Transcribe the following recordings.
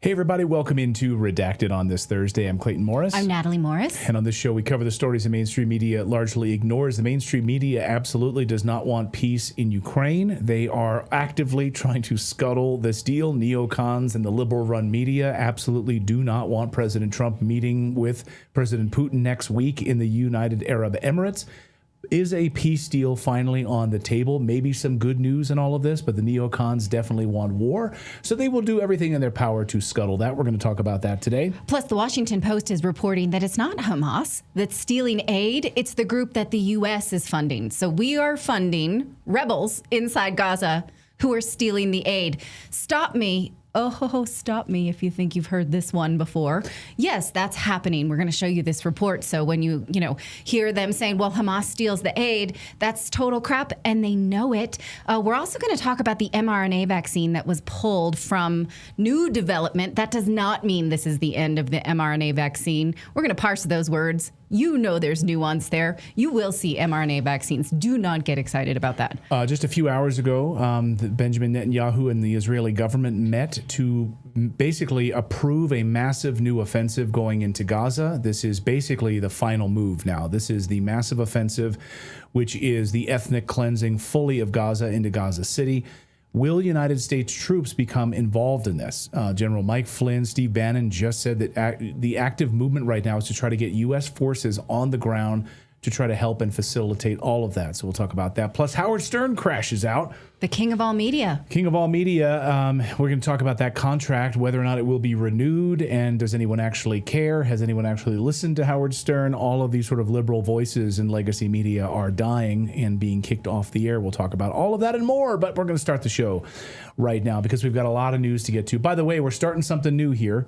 Hey, everybody. Welcome into Redacted on this Thursday. I'm Clayton Morris. I'm Natalie Morris. And on this show, we cover the stories the mainstream media largely ignores. The mainstream media absolutely does not want peace in Ukraine. They are actively trying to scuttle this deal. Neocons and the liberal-run media absolutely do not want President Trump meeting with President Putin next week in the United Arab Emirates. Is a peace deal finally on the table? Maybe some good news in all of this, but the neocons definitely want war. So they will do everything in their power to scuttle that. We're going to talk about that today. Plus, the Washington Post is reporting that it's not Hamas that's stealing aid. It's the group that the U.S. is funding. So we are funding rebels inside Gaza who are stealing the aid. Stop me. Oh, stop me if you think you've heard this one before. Yes, that's happening. We're going to show you this report. So when you hear them saying, well, Hamas steals the aid, that's total crap, and they know it. We're also going to talk about the mRNA vaccine that was pulled from new development. That does not mean this is the end of the mRNA vaccine. We're going to parse those words. You know there's nuance there. You will see mRNA vaccines. Do not get excited about that. Just a few hours ago, Benjamin Netanyahu and the Israeli government met to basically approve a massive new offensive going into Gaza. This is basically the final move now. This is the massive offensive, which is the ethnic cleansing fully of Gaza into Gaza City. Will United States troops become involved in this? General Mike Flynn, Steve Bannon just said that the active movement right now is to try to get U.S. forces on the ground to try to help and facilitate all of that. So we'll talk about that. Plus, Howard Stern crashes out. The king of all media. King of all media. We're going to talk about that contract, whether or not it will be renewed, and does anyone actually care? Has anyone actually listened to Howard Stern? All of these sort of liberal voices in legacy media are dying and being kicked off the air. We'll talk about all of that and more, but we're going to start the show right now because we've got a lot of news to get to. By the way, we're starting something new here.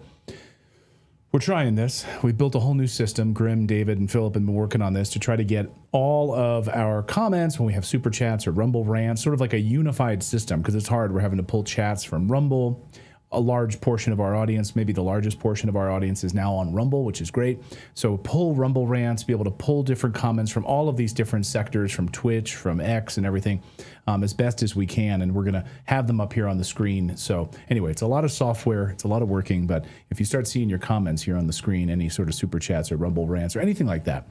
We're trying this. We built a whole new system. Grim, David, and Philip have been working on this to try to get all of our comments when we have super chats or Rumble rants, sort of like a unified system, because it's hard. We're having to pull chats from Rumble. A large portion of our audience, maybe the largest portion of our audience, is now on Rumble, which is great. So pull Rumble rants, be able to pull different comments from all of these different sectors, from Twitch, from X, and everything, as best as we can. And we're going to have them up here on the screen. So anyway, it's a lot of software. It's a lot of working. But if you start seeing your comments here on the screen, any sort of super chats or Rumble rants or anything like that,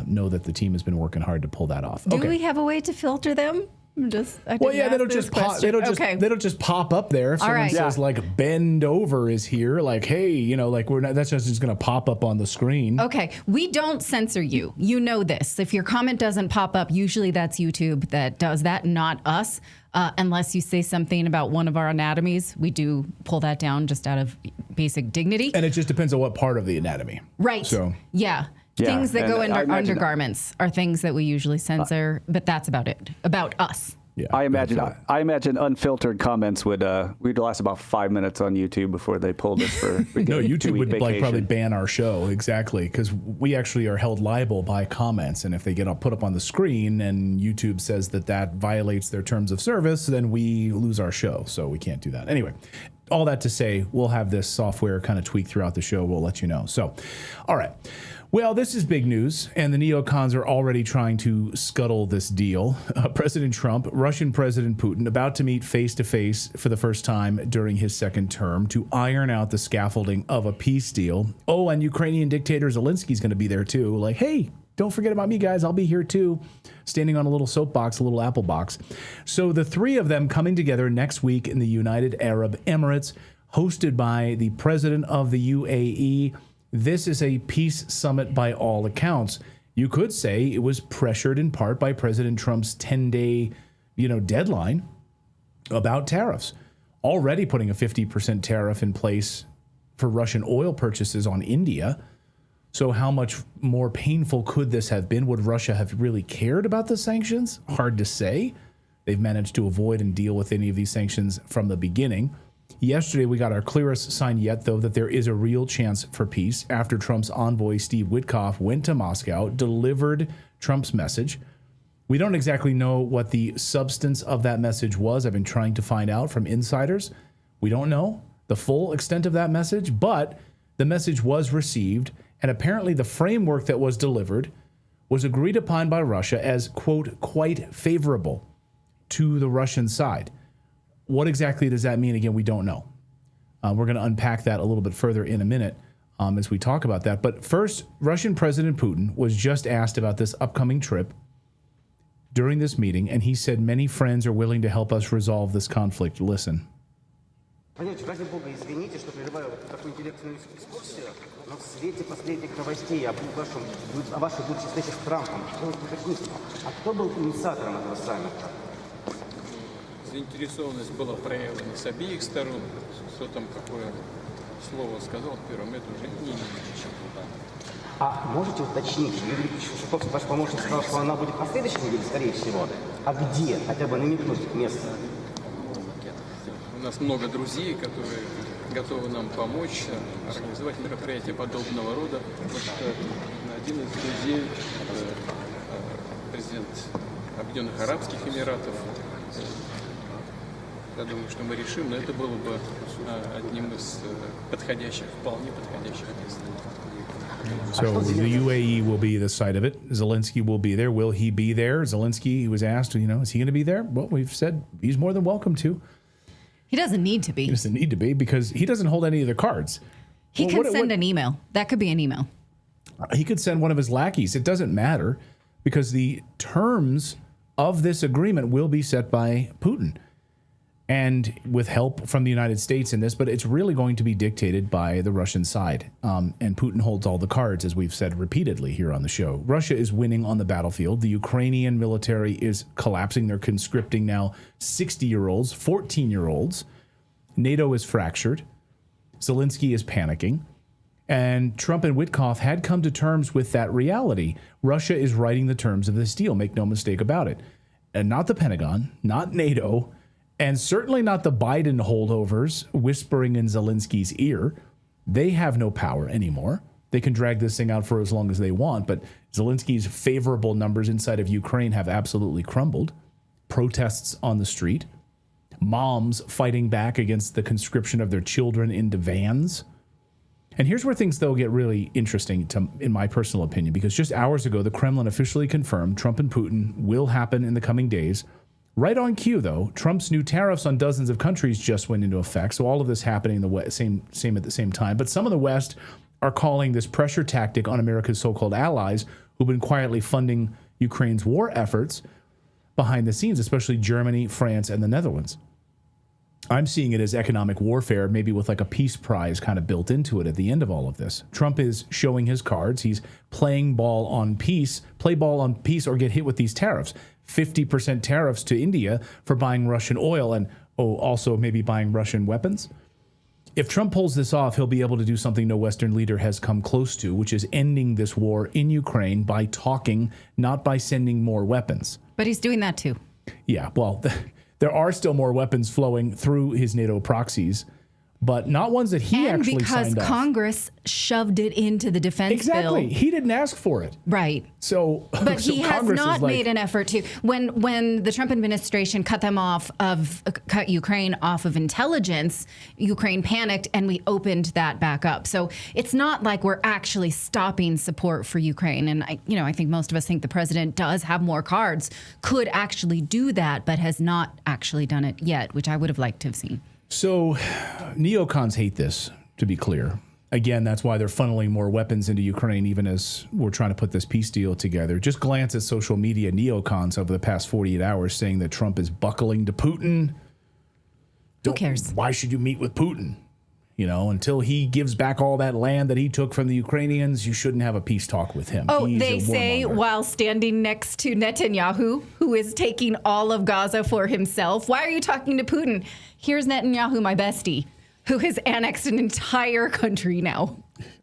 know that the team has been working hard to pull that off. Do we have a way to filter them? They don't just pop up there. If someone says like bend over is here, like, hey, like we're not, that's just going to pop up on the screen. Okay. We don't censor you. You know this. If your comment doesn't pop up, usually that's YouTube that does that, not us. Unless you say something about one of our anatomies, we do pull that down just out of basic dignity. And it just depends on what part of the anatomy. Right. So yeah. Things that go under undergarments are things that we usually censor, but that's about it. About us. Yeah, I imagine unfiltered comments would last about 5 minutes on YouTube before they pulled us for no, YouTube would probably ban our show, exactly, because we actually are held liable by comments, and if they get put up on the screen and YouTube says that violates their terms of service, then we lose our show, so we can't do that. Anyway, all that to say, we'll have this software kind of tweaked throughout the show. We'll let you know. So, all right. Well, this is big news, and the neocons are already trying to scuttle this deal. President Trump, Russian President Putin, about to meet face-to-face for the first time during his second term to iron out the scaffolding of a peace deal. Oh, and Ukrainian dictator Zelensky's going to be there, too. Like, hey, don't forget about me, guys. I'll be here, too, standing on a little soapbox, a little apple box. So the three of them coming together next week in the United Arab Emirates, hosted by the president of the UAE. This is a peace summit by all accounts. You could say it was pressured in part by President Trump's 10-day, deadline about tariffs. Already putting a 50% tariff in place for Russian oil purchases on India. So how much more painful could this have been? Would Russia have really cared about the sanctions? Hard to say. They've managed to avoid and deal with any of these sanctions from the beginning. Yesterday, we got our clearest sign yet, though, that there is a real chance for peace after Trump's envoy, Steve Witkoff, went to Moscow, delivered Trump's message. We don't exactly know what the substance of that message was. I've been trying to find out from insiders. We don't know the full extent of that message, but the message was received, and apparently the framework that was delivered was agreed upon by Russia as, quote, quite favorable to the Russian side. What exactly does that mean? Again, we don't know. We're going to unpack that a little bit further in a minute as we talk about that. But first, Russian President Putin was just asked about this upcoming trip during this meeting, and he said many friends are willing to help us resolve this conflict. Listen. Понимаете, ради бога, извините, что прерываю такую интеллектуальную экскурсию, но в свете последних новостей о вашей будущей встрече с Трампом, что вы уточните, а кто был инициатором этого саммита? Заинтересованность была проявлена с обеих сторон. Кто там какое слово сказал первым, это уже не имеет ничего. А можете уточнить, Юрий Шушаковский, ваш помощник, сказал, что она будет на следующей неделе, скорее всего. А где? Хотя бы намекнуть место. У нас много друзей, которые готовы нам помочь организовать мероприятия подобного рода. Вот, один из друзей, президент Объединенных Арабских Эмиратов. Я думаю, что мы решим, но это было бы одним из подходящих, вполне подходящих мест. So the UAE will be the site of it. Zelensky will be there. Will he be there? Zelensky was asked, is he going to be there? Well, we've said he's more than welcome to. He doesn't need to be. He doesn't need to be because he doesn't hold any of the cards. He can send an email. That could be an email. He could send one of his lackeys. It doesn't matter because the terms of this agreement will be set by Putin. And with help from the United States in this, but it's really going to be dictated by the Russian side. And Putin holds all the cards, as we've said repeatedly here on the show. Russia is winning on the battlefield. The Ukrainian military is collapsing. They're conscripting now 60-year-olds, 14-year-olds. NATO is fractured. Zelensky is panicking. And Trump and Witkoff had come to terms with that reality. Russia is writing the terms of this deal, make no mistake about it. And not the Pentagon, not NATO, and certainly not the Biden holdovers whispering in Zelensky's ear. They have no power anymore. They can drag this thing out for as long as they want, but Zelensky's favorable numbers inside of Ukraine have absolutely crumbled. Protests on the street. Moms fighting back against the conscription of their children into vans. And here's where things, though, get really interesting, in my personal opinion, because just hours ago, the Kremlin officially confirmed Trump and Putin will happen in the coming days. Right on cue, though, Trump's new tariffs on dozens of countries just went into effect. So all of this happening in the West, same at the same time. But some of the West are calling this pressure tactic on America's so-called allies who've been quietly funding Ukraine's war efforts behind the scenes, especially Germany, France, and the Netherlands. I'm seeing it as economic warfare, maybe with like a peace prize kind of built into it at the end of all of this. Trump is showing his cards. He's playing ball on peace, play ball on peace or get hit with these tariffs. 50% tariffs to India for buying Russian oil and, also maybe buying Russian weapons. If Trump pulls this off, he'll be able to do something no Western leader has come close to, which is ending this war in Ukraine by talking, not by sending more weapons. But he's doing that too. Yeah, well, there are still more weapons flowing through his NATO proxies, but not ones that he actually signed off. And because Congress shoved it into the defense bill. Exactly. He didn't ask for it. Right. So, but he has Congress not made an effort to. When the Trump administration cut Ukraine off of intelligence, Ukraine panicked and we opened that back up. So it's not like we're actually stopping support for Ukraine. And I think most of us think the president does have more cards, could actually do that, but has not actually done it yet, which I would have liked to have seen. So neocons hate this, to be clear. Again, that's why they're funneling more weapons into Ukraine, even as we're trying to put this peace deal together. Just glance at social media neocons over the past 48 hours saying that Trump is buckling to Putin. Who cares? Why should you meet with Putin? Until he gives back all that land that he took from the Ukrainians, you shouldn't have a peace talk with him. They say while standing next to Netanyahu, who is taking all of Gaza for himself. Why are you talking to Putin? Here's Netanyahu, my bestie, who has annexed an entire country now.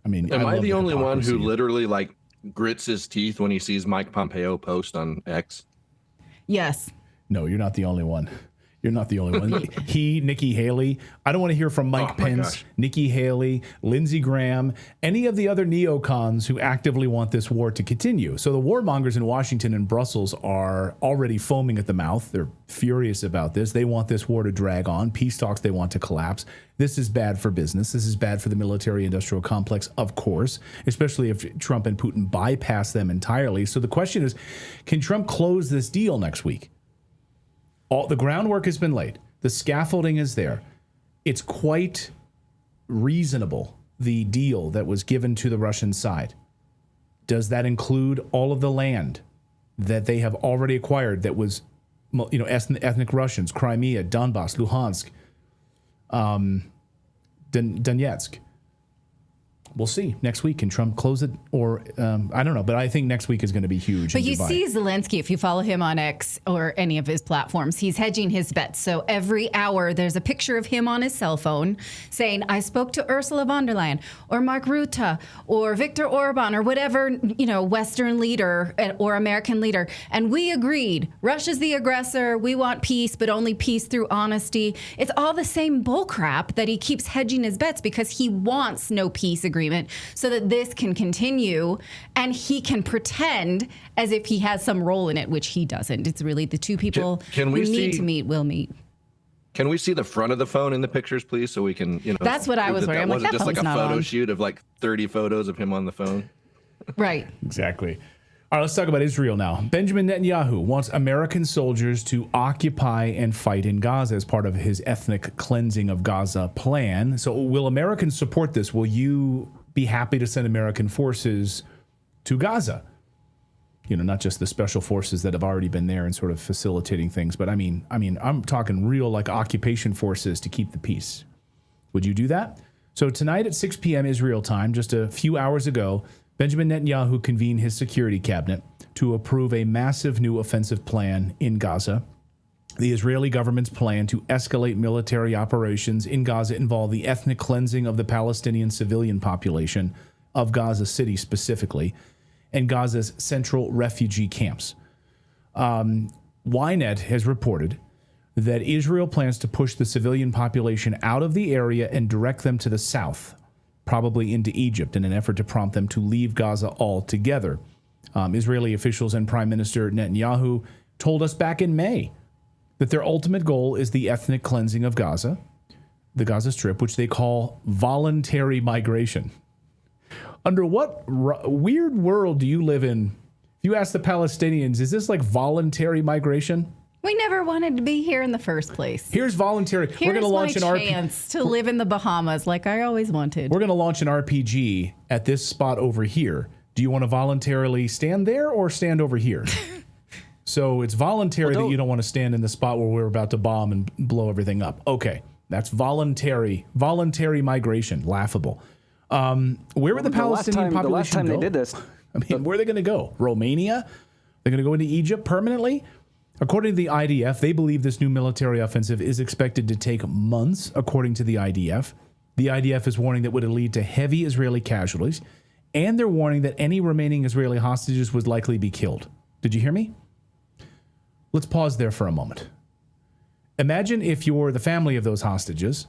Am I the only one who literally grits his teeth when he sees Mike Pompeo post on X? Yes. No, you're not the only one. You're not the only one. Nikki Haley. I don't want to hear from Mike Pence, Nikki Haley, Lindsey Graham, any of the other neocons who actively want this war to continue. So the warmongers in Washington and Brussels are already foaming at the mouth. They're furious about this. They want this war to drag on. Peace talks they want to collapse. This is bad for business. This is bad for the military-industrial complex, of course, especially if Trump and Putin bypass them entirely. So the question is, can Trump close this deal next week? All the groundwork has been laid. The scaffolding is there. It's quite reasonable, the deal that was given to the Russian side? Does that include all of the land that they have already acquired that was, ethnic Russians, Crimea, Donbass, Luhansk, Donetsk? We'll see next week. Can Trump close it? Or I don't know, but I think next week is going to be huge. But you see Zelensky, if you follow him on X or any of his platforms, he's hedging his bets. So every hour there's a picture of him on his cell phone saying, I spoke to Ursula von der Leyen or Mark Rutte or Viktor Orban or whatever, Western leader or American leader. And we agreed. Russia's the aggressor. We want peace, but only peace through honesty. It's all the same bullcrap that he keeps hedging his bets because he wants no peace agreement so that this can continue and he can pretend as if he has some role in it, which he doesn't. It's really the two people who need to meet will meet. Can we see the front of the phone in the pictures, please, so we can, That's what I was worried. I'm like, that just like a phone's not photo on. shoot of like 30 photos of him on the phone? Right. Exactly. All right, let's talk about Israel now. Benjamin Netanyahu wants American soldiers to occupy and fight in Gaza as part of his ethnic cleansing of Gaza plan. So will Americans support this? Will you be happy to send American forces to Gaza? Not just the special forces that have already been there and sort of facilitating things, but I mean, I'm talking real like occupation forces to keep the peace. Would you do that? So tonight at 6 p.m. Israel time, just a few hours ago, Benjamin Netanyahu convened his security cabinet to approve a massive new offensive plan in Gaza. The Israeli government's plan to escalate military operations in Gaza involve the ethnic cleansing of the Palestinian civilian population of Gaza City specifically, and Gaza's central refugee camps. Ynet has reported that Israel plans to push the civilian population out of the area and direct them to the south, probably into Egypt, in an effort to prompt them to leave Gaza altogether. Israeli officials and Prime Minister Netanyahu told us back in May that their ultimate goal is the ethnic cleansing of Gaza, the Gaza Strip, which they call voluntary migration. Under what weird world do you live in? If you ask the Palestinians, is this like voluntary migration? We never wanted to be here in the first place. Here's voluntary. We're going to launch an RPG. Chance to live in the Bahamas like I always wanted. We're going to launch an RPG at this spot over here. Do you want to voluntarily stand there or stand over here? So it's voluntary that you don't want to stand in the spot where we're about to bomb and blow everything up. Okay, that's voluntary migration. Laughable. Where would the Palestinian population go? The last time they did this. I mean, where are they going to go? Romania? They're going to go into Egypt permanently? According to the IDF, they believe this new military offensive is expected to take months, according to the IDF. The IDF is warning that would lead to heavy Israeli casualties, and they're warning that any remaining Israeli hostages would likely be killed. Did you hear me? Let's pause there for a moment. Imagine if you're the family of those hostages,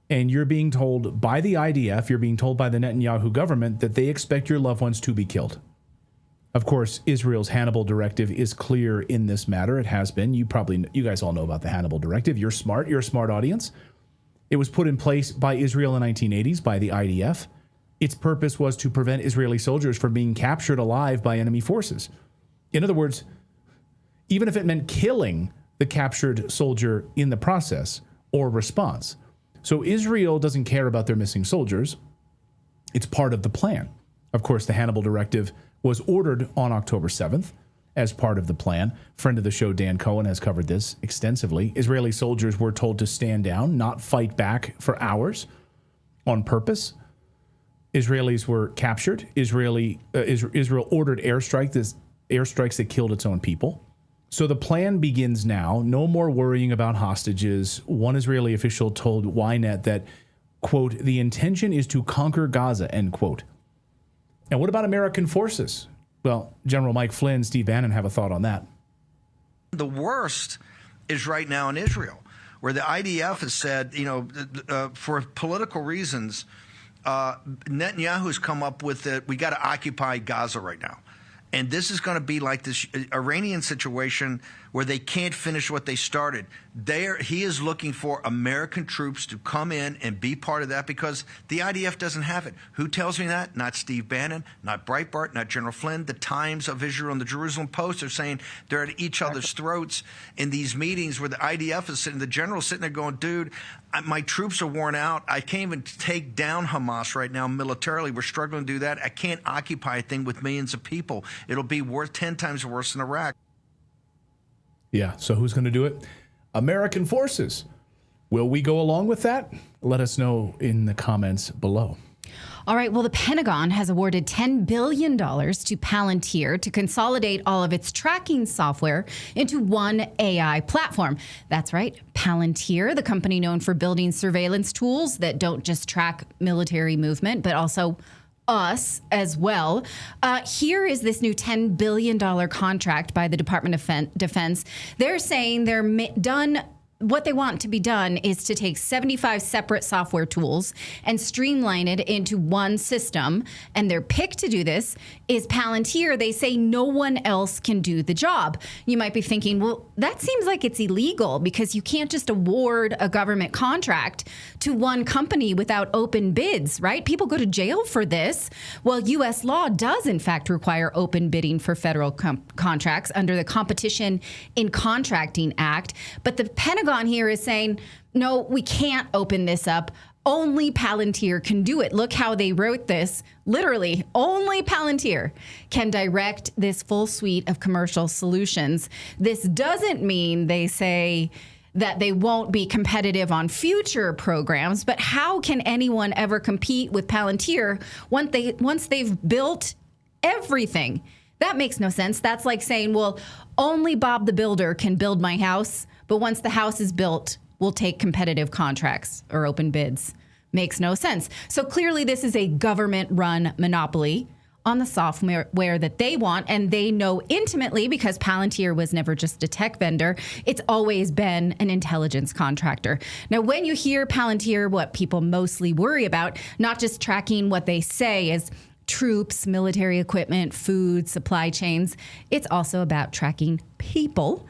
and you're being told by the IDF, you're being told by the Netanyahu government that they expect your loved ones to be killed. Of course, Israel's Hannibal Directive is clear in this matter. It has been. You guys all know about the Hannibal Directive. You're smart. You're a smart audience. It was put in place by Israel in the 1980s by the IDF. Its purpose was to prevent Israeli soldiers from being captured alive by enemy forces. In other words, even if it meant killing the captured soldier in the process or response. So Israel doesn't care about their missing soldiers. It's part of the plan. Of course, the Hannibal Directive was ordered on October 7th as part of the plan. Friend of the show, Dan Cohen, has covered this extensively. Israeli soldiers were told to stand down, not fight back for hours on purpose. Israelis were captured. Israel ordered airstrikes that killed its own people. So the plan begins now. No more worrying about hostages. One Israeli official told Ynet that, quote, the intention is to conquer Gaza, end quote. And what about American forces? Well, General Mike Flynn, Steve Bannon have a thought on that. The worst is right now in Israel, where the IDF has said, for political reasons, Netanyahu's come up with that we got to occupy Gaza right now. And this is going to be like this Iranian situation where they can't finish what they started. He is looking for American troops to come in and be part of that because the IDF doesn't have it. Who tells me that? Not Steve Bannon, not Breitbart, not General Flynn. The Times of Israel and the Jerusalem Post are saying they're at each other's throats in these meetings where the IDF is sitting, the general's sitting there going, dude, my troops are worn out. I can't even take down Hamas right now militarily. We're struggling to do that. I can't occupy a thing with millions of people. It'll be 10 times worse than Iraq. Yeah, so who's going to do it? American forces. Will we go along with that? Let us know in the comments below. All right, well, the Pentagon has awarded $10 billion to Palantir to consolidate all of its tracking software into one AI platform. That's right, Palantir, the company known for building surveillance tools that don't just track military movement, but also us as well. Here is this new $10 billion contract by the Department of Defense. They're saying they're done. What they want to be done is to take 75 separate software tools and streamline it into one system. And their pick to do this is Palantir. They say no one else can do the job. You might be thinking, well, that seems like it's illegal because you can't just award a government contract to one company without open bids, right? People go to jail for this. Well, U.S. law does, in fact, require open bidding for federal contracts under the Competition in Contracting Act. But the Pentagon here is saying, no, we can't open this up. Only Palantir can do it. Look how they wrote this. Literally, only Palantir can direct this full suite of commercial solutions. This doesn't mean, they say, that they won't be competitive on future programs, but how can anyone ever compete with Palantir once they've built everything? That makes no sense. That's like saying, well, only Bob the Builder can build my house, but once the house is built, we'll take competitive contracts or open bids. Makes no sense. So clearly this is a government-run monopoly on the software that they want, and they know intimately because Palantir was never just a tech vendor. It's always been an intelligence contractor. Now, when you hear Palantir, what people mostly worry about, not just tracking what they say is troops, military equipment, food, supply chains. It's also about tracking people,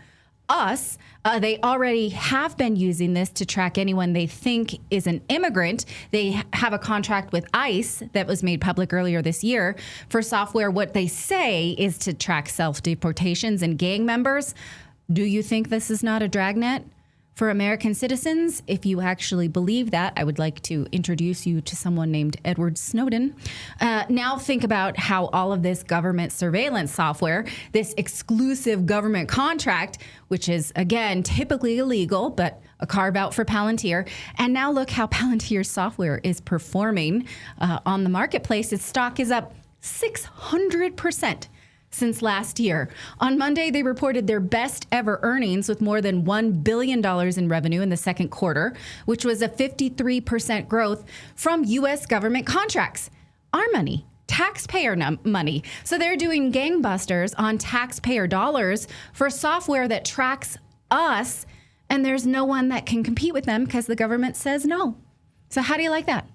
us. They already have been using this to track anyone they think is an immigrant. They have a contract with ICE that was made public earlier this year for software. What they say is to track self-deportations and gang members. Do you think this is not a dragnet for American citizens? If you actually believe that, I would like to introduce you to someone named Edward Snowden. Now think about how all of this government surveillance software, this exclusive government contract, which is, again, typically illegal, but a carve out for Palantir. And now look how Palantir's software is performing on the marketplace. Its stock is up 600% since last year. On Monday, they reported their best ever earnings with more than $1 billion in revenue in the second quarter, which was a 53% growth from U.S. government contracts. Our money, taxpayer money. So they're doing gangbusters on taxpayer dollars for software that tracks us, and there's no one that can compete with them because the government says no. So how do you like that?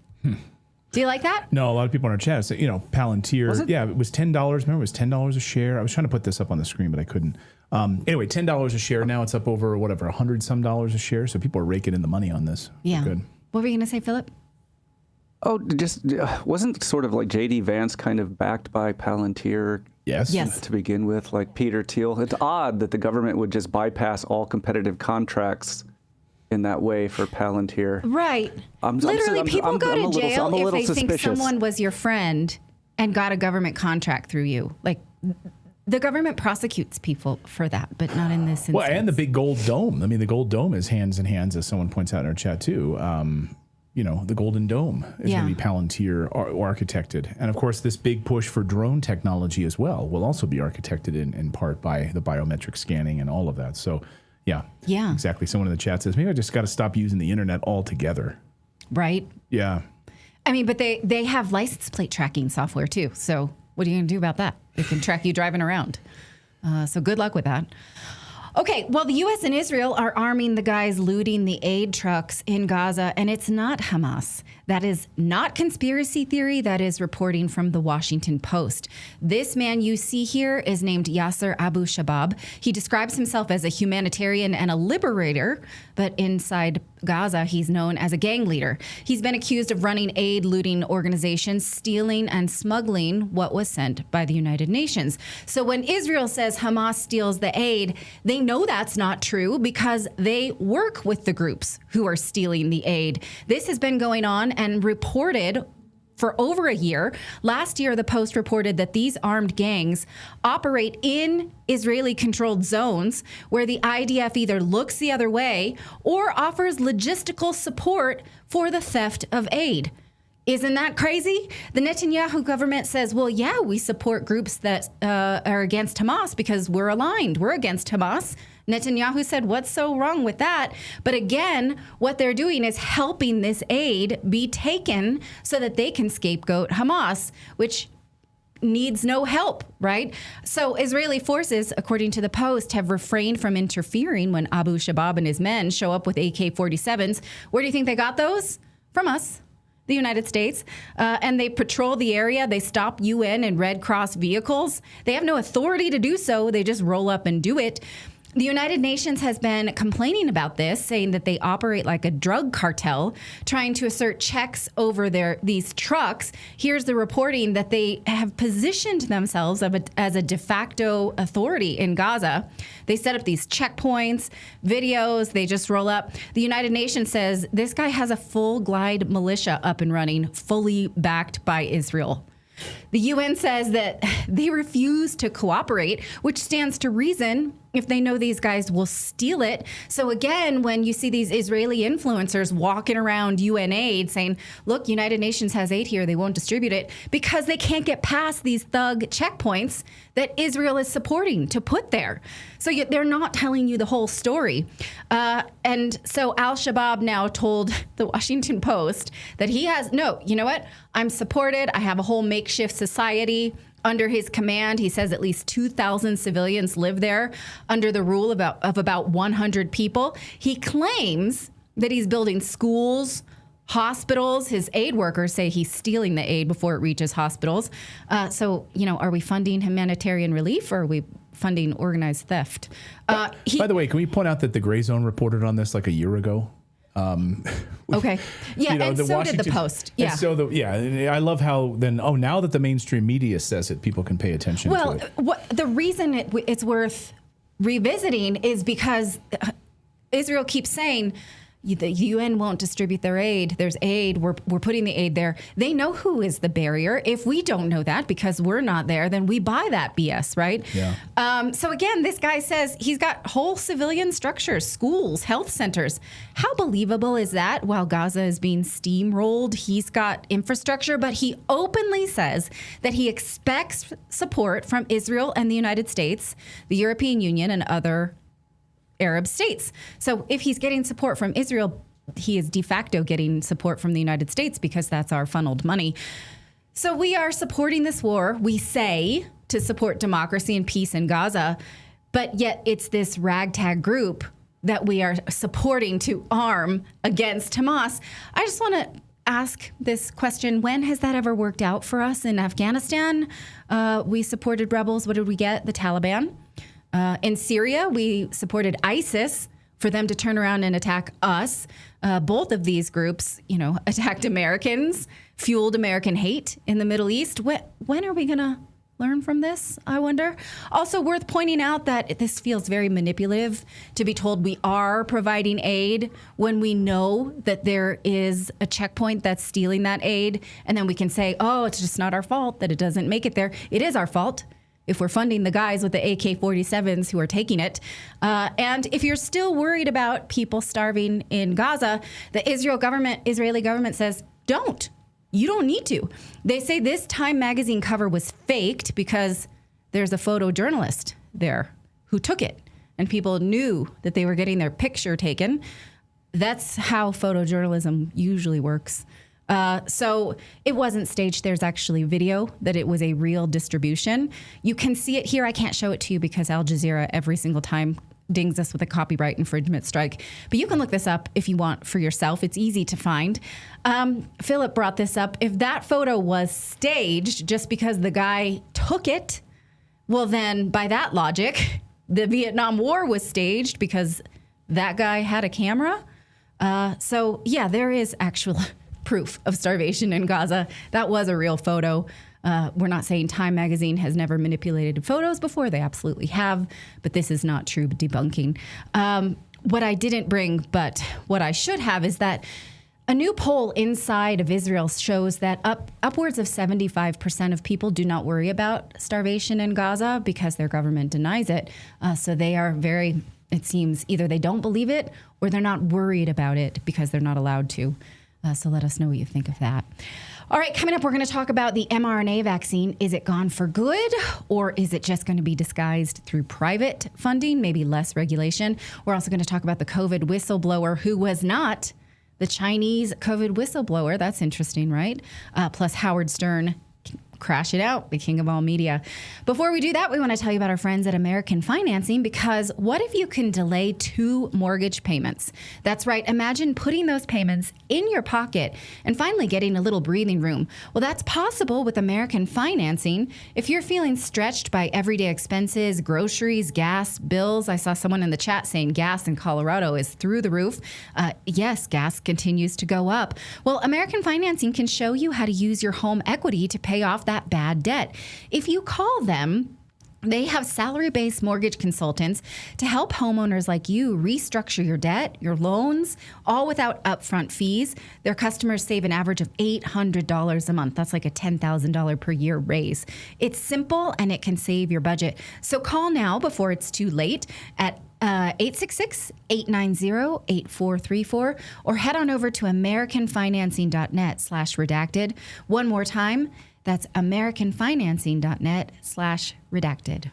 Do you like that? No, a lot of people in our chat say, Palantir. Yeah, it was $10. Remember, it was $10 a share. I was trying to put this up on the screen, but I couldn't. Anyway, $10 a share. Now it's up over, whatever, $100-some a share. So people are raking in the money on this. Yeah. Good. What were you going to say, Philip? Oh, just wasn't sort of like J.D. Vance kind of backed by Palantir? Yes. To begin with, like Peter Thiel. It's odd that the government would just bypass all competitive contracts in that way for Palantir. Right. Literally, people go to jail if they think someone was your friend and got a government contract through you. Like, the government prosecutes people for that, but not in this instance. Well, and the big gold dome. I mean, the gold dome is hands in hands, as someone points out in our chat, too. The Golden Dome is going to be Palantir architected. And, of course, this big push for drone technology as well will also be architected in part by the biometric scanning and all of that. So, yeah, exactly. Someone in the chat says, maybe I just got to stop using the internet altogether. Right. Yeah. I mean, but they have license plate tracking software, too. So what are you going to do about that? They can track you driving around. So good luck with that. Okay, well, the U.S. and Israel are arming the guys looting the aid trucks in Gaza, and it's not Hamas. That is not conspiracy theory. That is reporting from the Washington Post. This man you see here is named Yasser Abu Shabab. He describes himself as a humanitarian and a liberator, but inside Gaza, he's known as a gang leader. He's been accused of running aid looting organizations, stealing and smuggling what was sent by the United Nations. So when Israel says Hamas steals the aid, they know that's not true because they work with the groups who are stealing the aid. This has been going on and reported for over a year. Last year, the Post reported that these armed gangs operate in Israeli-controlled zones where the IDF either looks the other way or offers logistical support for the theft of aid. Isn't that crazy? The Netanyahu government says, well, yeah, we support groups that are against Hamas because we're aligned. We're against Hamas. Netanyahu said, what's so wrong with that? But again, what they're doing is helping this aid be taken so that they can scapegoat Hamas, which needs no help, right? So Israeli forces, according to the Post, have refrained from interfering when Abu Shabab and his men show up with AK-47s. Where do you think they got those? From us, the United States. And they patrol the area. They stop UN and Red Cross vehicles. They have no authority to do so. They just roll up and do it. The United Nations has been complaining about this, saying that they operate like a drug cartel, trying to assert checks over these trucks. Here's the reporting that they have positioned themselves as a de facto authority in Gaza. They set up these checkpoints, videos, they just roll up. The United Nations says this guy has a full glide militia up and running, fully backed by Israel. The UN says that they refuse to cooperate, which stands to reason if they know these guys will steal it. So again, when you see these Israeli influencers walking around UN aid saying, look, United Nations has aid here, they won't distribute it, because they can't get past these thug checkpoints that Israel is supporting to put there. So they're not telling you the whole story. And so al-Shabaab now told the Washington Post that he has, no, you know what? I'm supported. I have a whole makeshift society under his command. He says at least 2,000 civilians live there under the rule of about 100 people. He claims that he's building schools, hospitals. His aid workers say he's stealing the aid before it reaches hospitals. So, are we funding humanitarian relief or are we funding organized theft? By the way, can we point out that the Gray Zone reported on this like a year ago? Okay. Yeah, and so did the Post. Yeah. I love how then, now that the mainstream media says it, people can pay attention to it. Well, the reason it's worth revisiting is because Israel keeps saying the UN won't distribute their aid. There's aid. We're putting the aid there. They know who is the barrier. If we don't know that because we're not there, then we buy that BS, right? Yeah. So again, this guy says he's got whole civilian structures, schools, health centers. How believable is that? While Gaza is being steamrolled, he's got infrastructure, but he openly says that he expects support from Israel and the United States, the European Union, and other Arab states. So if he's getting support from Israel, he is de facto getting support from the United States because that's our funneled money. So we are supporting this war, we say, to support democracy and peace in Gaza, but yet it's this ragtag group that we are supporting to arm against Hamas. I just want to ask this question. When has that ever worked out for us in Afghanistan? We supported rebels. What did we get? The Taliban. In Syria, we supported ISIS for them to turn around and attack us. Both of these groups, attacked Americans, fueled American hate in the Middle East. When are we going to learn from this, I wonder? Also worth pointing out that this feels very manipulative to be told we are providing aid when we know that there is a checkpoint that's stealing that aid. And then we can say, it's just not our fault that it doesn't make it there. It is our fault if we're funding the guys with the AK-47s who are taking it. And if you're still worried about people starving in Gaza, the Israeli government says, you don't need to. They say this Time magazine cover was faked because there's a photojournalist there who took it, and people knew that they were getting their picture taken. That's how photojournalism usually works. So it wasn't staged. There's actually video that it was a real distribution. You can see it here. I can't show it to you because Al Jazeera every single time dings us with a copyright infringement strike. But you can look this up if you want for yourself. It's easy to find. Philip brought this up. If that photo was staged just because the guy took it, well, then by that logic, the Vietnam War was staged because that guy had a camera. So, yeah, there is actual proof of starvation in Gaza. That was a real photo. We're not saying Time magazine has never manipulated photos before. They absolutely have. But this is not true debunking. What I didn't bring, but what I should have, is that a new poll inside of Israel shows that upwards of 75% of people do not worry about starvation in Gaza because their government denies it. So they are very, it seems, either they don't believe it or they're not worried about it because they're not allowed to. So let us know what you think of that. All right, coming up, we're going to talk about the mRNA vaccine. Is it gone for good, or is it just going to be disguised through private funding, maybe less regulation? We're also going to talk about the COVID whistleblower who was not the Chinese COVID whistleblower. That's interesting, right? Plus Howard Stern. Crash it out, the king of all media. Before we do that, we want to tell you about our friends at American Financing, because what if you can delay 2 mortgage payments? That's right. Imagine putting those payments in your pocket and finally getting a little breathing room. Well, that's possible with American Financing. If you're feeling stretched by everyday expenses, groceries, gas, bills. I saw someone in the chat saying gas in Colorado is through the roof. Yes, gas continues to go up. Well, American Financing can show you how to use your home equity to pay off that bad debt. If you call them, they have salary-based mortgage consultants to help homeowners like you restructure your debt, your loans, all without upfront fees. Their customers save an average of $800 a month. That's like a $10,000 per year raise. It's simple and it can save your budget. So call now before it's too late at 866-890-8434 or head on over to americanfinancing.net/redacted. One more time. That's americanfinancing.net/redacted.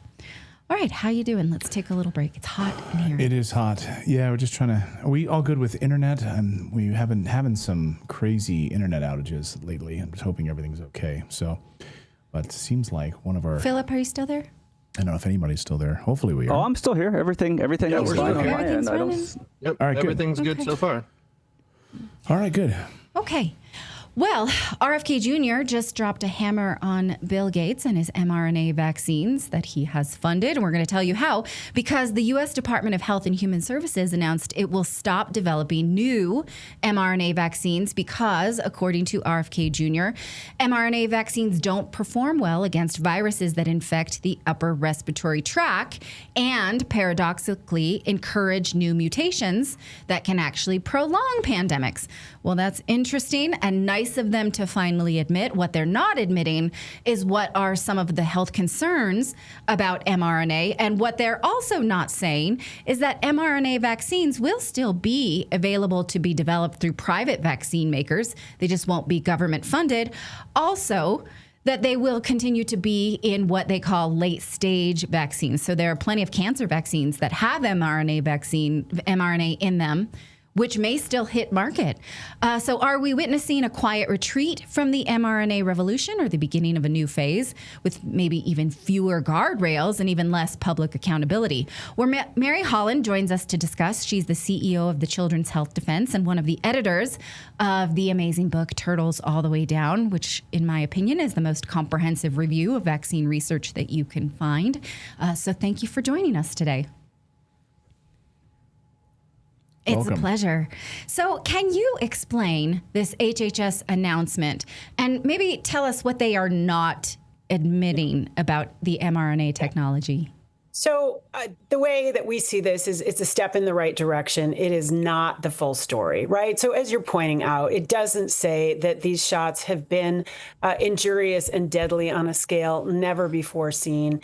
All right, how you doing? Let's take a little break. It's hot in here. It is hot. Yeah, we're just trying to. Are we all good with internet? We have been having some crazy internet outages lately. I'm just hoping everything's okay. So, but it seems like one of our. Philip, are you still there? I don't know if anybody's still there. Hopefully we are. Oh, I'm still here. Everything is fine on my end. Yep, all right, everything's good so far. All right, good. Okay. Well, RFK Jr. just dropped a hammer on Bill Gates and his mRNA vaccines that he has funded. And we're going to tell you how, because the U.S. Department of Health and Human Services announced it will stop developing new mRNA vaccines because, according to RFK Jr., mRNA vaccines don't perform well against viruses that infect the upper respiratory tract and, paradoxically, encourage new mutations that can actually prolong pandemics. Well, that's interesting and nice of them to finally admit. What they're not admitting is what are some of the health concerns about mRNA. And what they're also not saying is that mRNA vaccines will still be available to be developed through private vaccine makers. They just won't be government funded. Also, that they will continue to be in what they call late stage vaccines. So there are plenty of cancer vaccines that have mRNA in them, which may still hit market. So are we witnessing a quiet retreat from the mRNA revolution or the beginning of a new phase with maybe even fewer guardrails and even less public accountability? Well, Mary Holland joins us to discuss. She's the CEO of the Children's Health Defense and one of the editors of the amazing book, Turtles All the Way Down, which in my opinion is the most comprehensive review of vaccine research that you can find. So thank you for joining us today. It's Welcome. A pleasure. So can you explain this HHS announcement and maybe tell us what they are not admitting about the mRNA technology? So the way that we see this is it's a step in the right direction. It is not the full story, right? So as you're pointing out, it doesn't say that these shots have been injurious and deadly on a scale never before seen.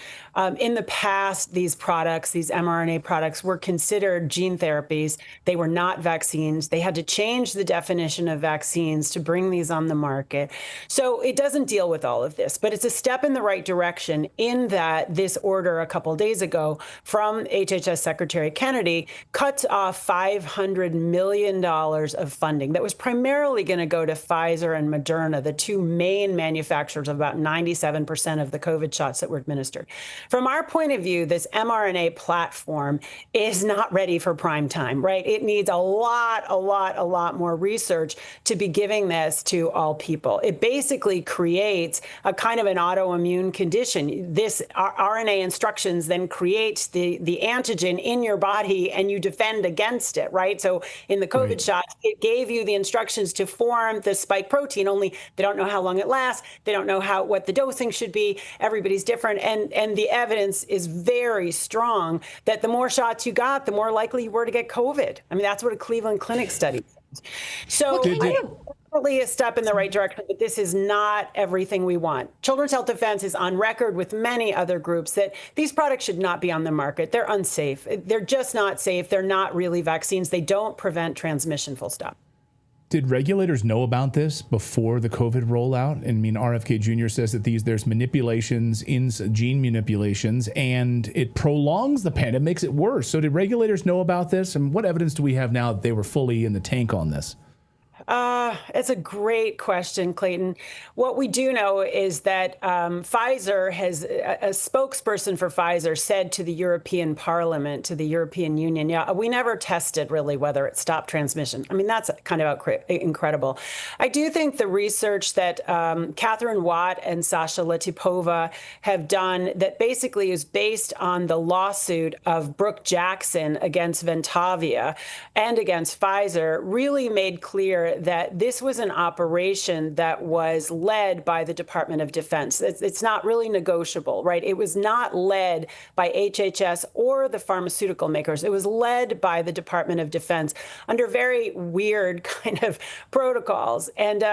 In the past, these products, these mRNA products, were considered gene therapies. They were not vaccines. They had to change the definition of vaccines to bring these on the market. So it doesn't deal with all of this, but it's a step in the right direction in that this order a couple of days days ago from HHS Secretary Kennedy cuts off $500 million of funding that was primarily going to go to Pfizer and Moderna, the two main manufacturers of about 97% of the COVID shots that were administered. From our point of view, this mRNA platform is not ready for prime time, right? It needs a lot more research to be giving this to all people. It basically creates a kind of an autoimmune condition. This RNA instructions then creates the antigen in your body and you defend against it, right? So in the COVID shots, it gave you the instructions to form the spike protein, only they don't know how long it lasts. They don't know what the dosing should be. Everybody's different. And the evidence is very strong that the more shots you got, the more likely you were to get COVID. I mean, that's what a Cleveland Clinic study says. So definitely a step in the right direction, but this is not everything we want. Children's Health Defense is on record with many other groups that these products should not be on the market. They're unsafe. They're just not safe. They're not really vaccines. They don't prevent transmission, full stop. Did regulators know about this before the COVID rollout? I mean, RFK Jr. says that there's manipulations, gene manipulations, and it prolongs the pandemic, makes it worse. So did regulators know about this? And what evidence do we have now that they were fully in the tank on this? It's a great question, Clayton. What we do know is that Pfizer has, a spokesperson for Pfizer said to the European Parliament, to the European Union, yeah, we never tested really whether it stopped transmission. I mean, that's kind of incredible. I do think the research that Catherine Watt and Sasha Letipova have done that basically is based on the lawsuit of Brooke Jackson against Ventavia and against Pfizer really made clear that this was an operation that was led by the Department of Defense. It's not really negotiable, right? It was not led by HHS or the pharmaceutical makers. It was led by the Department of Defense under very weird kind of protocols. And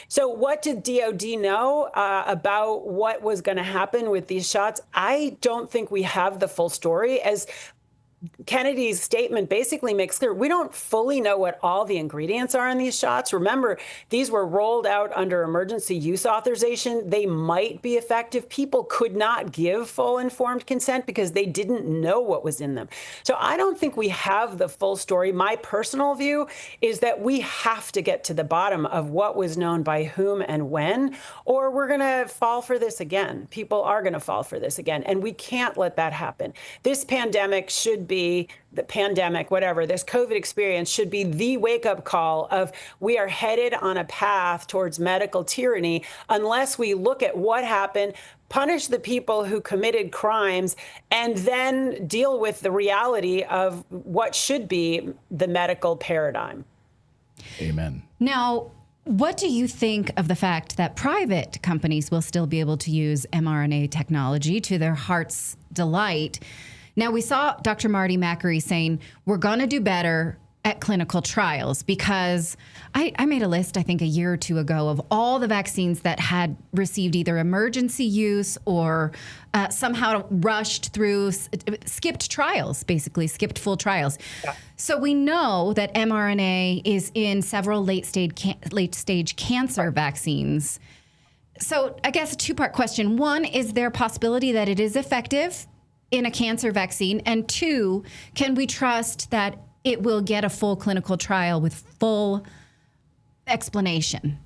so what did DOD know about what was going to happen with these shots? I don't think we have the full story. As Kennedy's statement basically makes clear, we don't fully know what all the ingredients are in these shots. Remember, these were rolled out under emergency use authorization. They might be effective. People could not give full informed consent because they didn't know what was in them. So I don't think we have the full story. My personal view is that we have to get to the bottom of what was known by whom and when, or we're going to fall for this again. People are going to fall for this again, and we can't let that happen. This pandemic should be the pandemic, whatever, this COVID experience should be the wake-up call of we are headed on a path towards medical tyranny unless we look at what happened, punish the people who committed crimes, and then deal with the reality of what should be the medical paradigm. Amen. Now, what do you think of the fact that private companies will still be able to use mRNA technology to their heart's delight? Now, we saw Dr. Marty Makary saying we're going to do better at clinical trials because I made a list, I think, a year or two ago of all the vaccines that had received either emergency use or somehow rushed through, skipped trials, basically, skipped full trials. Yeah. So we know that mRNA is in several late-stage cancer vaccines. So I guess a two-part question. One, is there a possibility that it is effective in a cancer vaccine? And two, can we trust that it will get a full clinical trial with full explanation?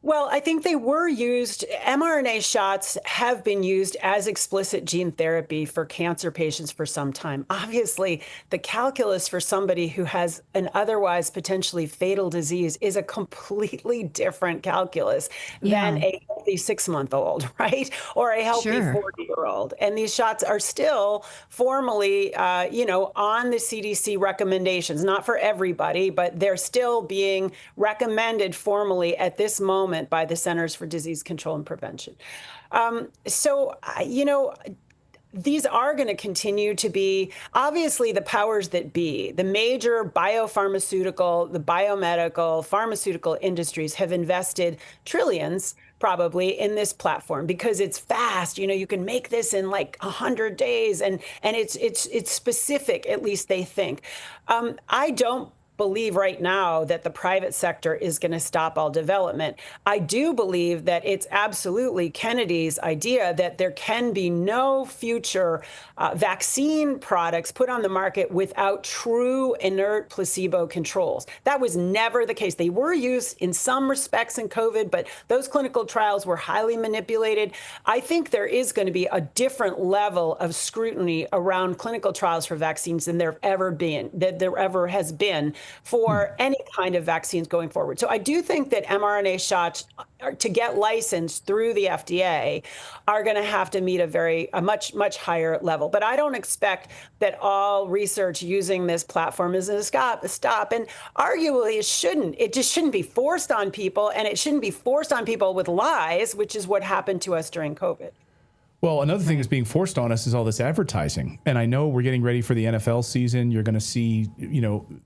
Well, I think they were used. mRNA shots have been used as explicit gene therapy for cancer patients for some time. Obviously, the calculus for somebody who has an otherwise potentially fatal disease is a completely different calculus than a healthy 6-month-old, right? Or a healthy 40-year-old. And these shots are still formally, on the CDC recommendations, not for everybody, but they're still being recommended formally at this moment by the Centers for Disease Control and Prevention. These are going to continue to be, obviously, the powers that be. The major biopharmaceutical, the biomedical, pharmaceutical industries have invested trillions probably in this platform because it's fast. You can make this in like 100 days and it's specific, at least they think. I don't believe right now that the private sector is going to stop all development. I do believe that it's absolutely Kennedy's idea that there can be no future vaccine products put on the market without true inert placebo controls. That was never the case. They were used in some respects in COVID, but those clinical trials were highly manipulated. I think there is going to be a different level of scrutiny around clinical trials for vaccines than there ever has been for any kind of vaccines going forward. So I do think that mRNA shots, to get licensed through the FDA, are going to have to meet a much higher level. But I don't expect that all research using this platform is a stop. And arguably it just shouldn't be forced on people, and it shouldn't be forced on people with lies, which is what happened to us during COVID. Well, another thing that's being forced on us is all this advertising. And I know we're getting ready for the NFL season. You're going to see,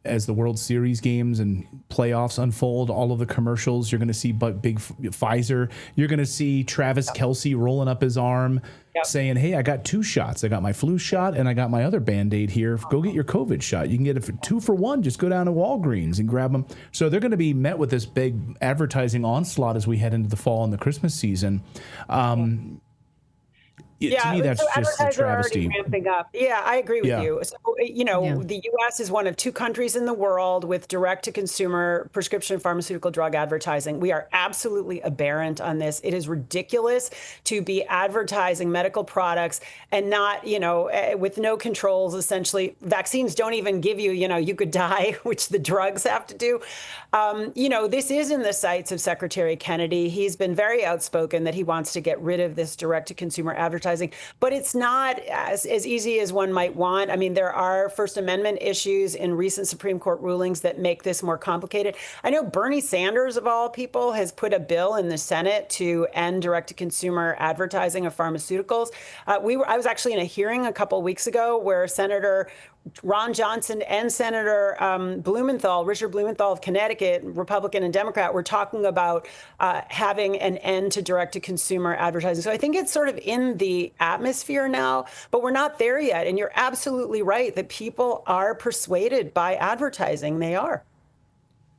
as the World Series games and playoffs unfold, all of the commercials. You're going to see big Pfizer. You're going to see Travis Kelce rolling up his arm saying, hey, I got 2 shots. I got my flu shot and I got my other Band-Aid here. Go get your COVID shot. You can get it for 2 for 1. Just go down to Walgreens and grab them. So they're going to be met with this big advertising onslaught as we head into the fall and the Christmas season. To me, that's just a travesty. Ramping up. Yeah, I agree with you. So, the U.S. is one of 2 countries in the world with direct-to-consumer prescription pharmaceutical drug advertising. We are absolutely aberrant on this. It is ridiculous to be advertising medical products and not, with no controls, essentially. Vaccines don't even give you, you could die, which the drugs have to do. This is in the sights of Secretary Kennedy. He's been very outspoken that he wants to get rid of this direct-to-consumer advertising. But it's not as easy as one might want. I mean, there are First Amendment issues in recent Supreme Court rulings that make this more complicated. I know Bernie Sanders, of all people, has put a bill in the Senate to end direct-to-consumer advertising of pharmaceuticals. I was actually in a hearing a couple weeks ago where Senator Ron Johnson and Senator Richard Blumenthal of Connecticut, Republican and Democrat, were talking about having an end to direct-to-consumer advertising. So I think it's sort of in the atmosphere now, but we're not there yet. And you're absolutely right that people are persuaded by advertising. They are.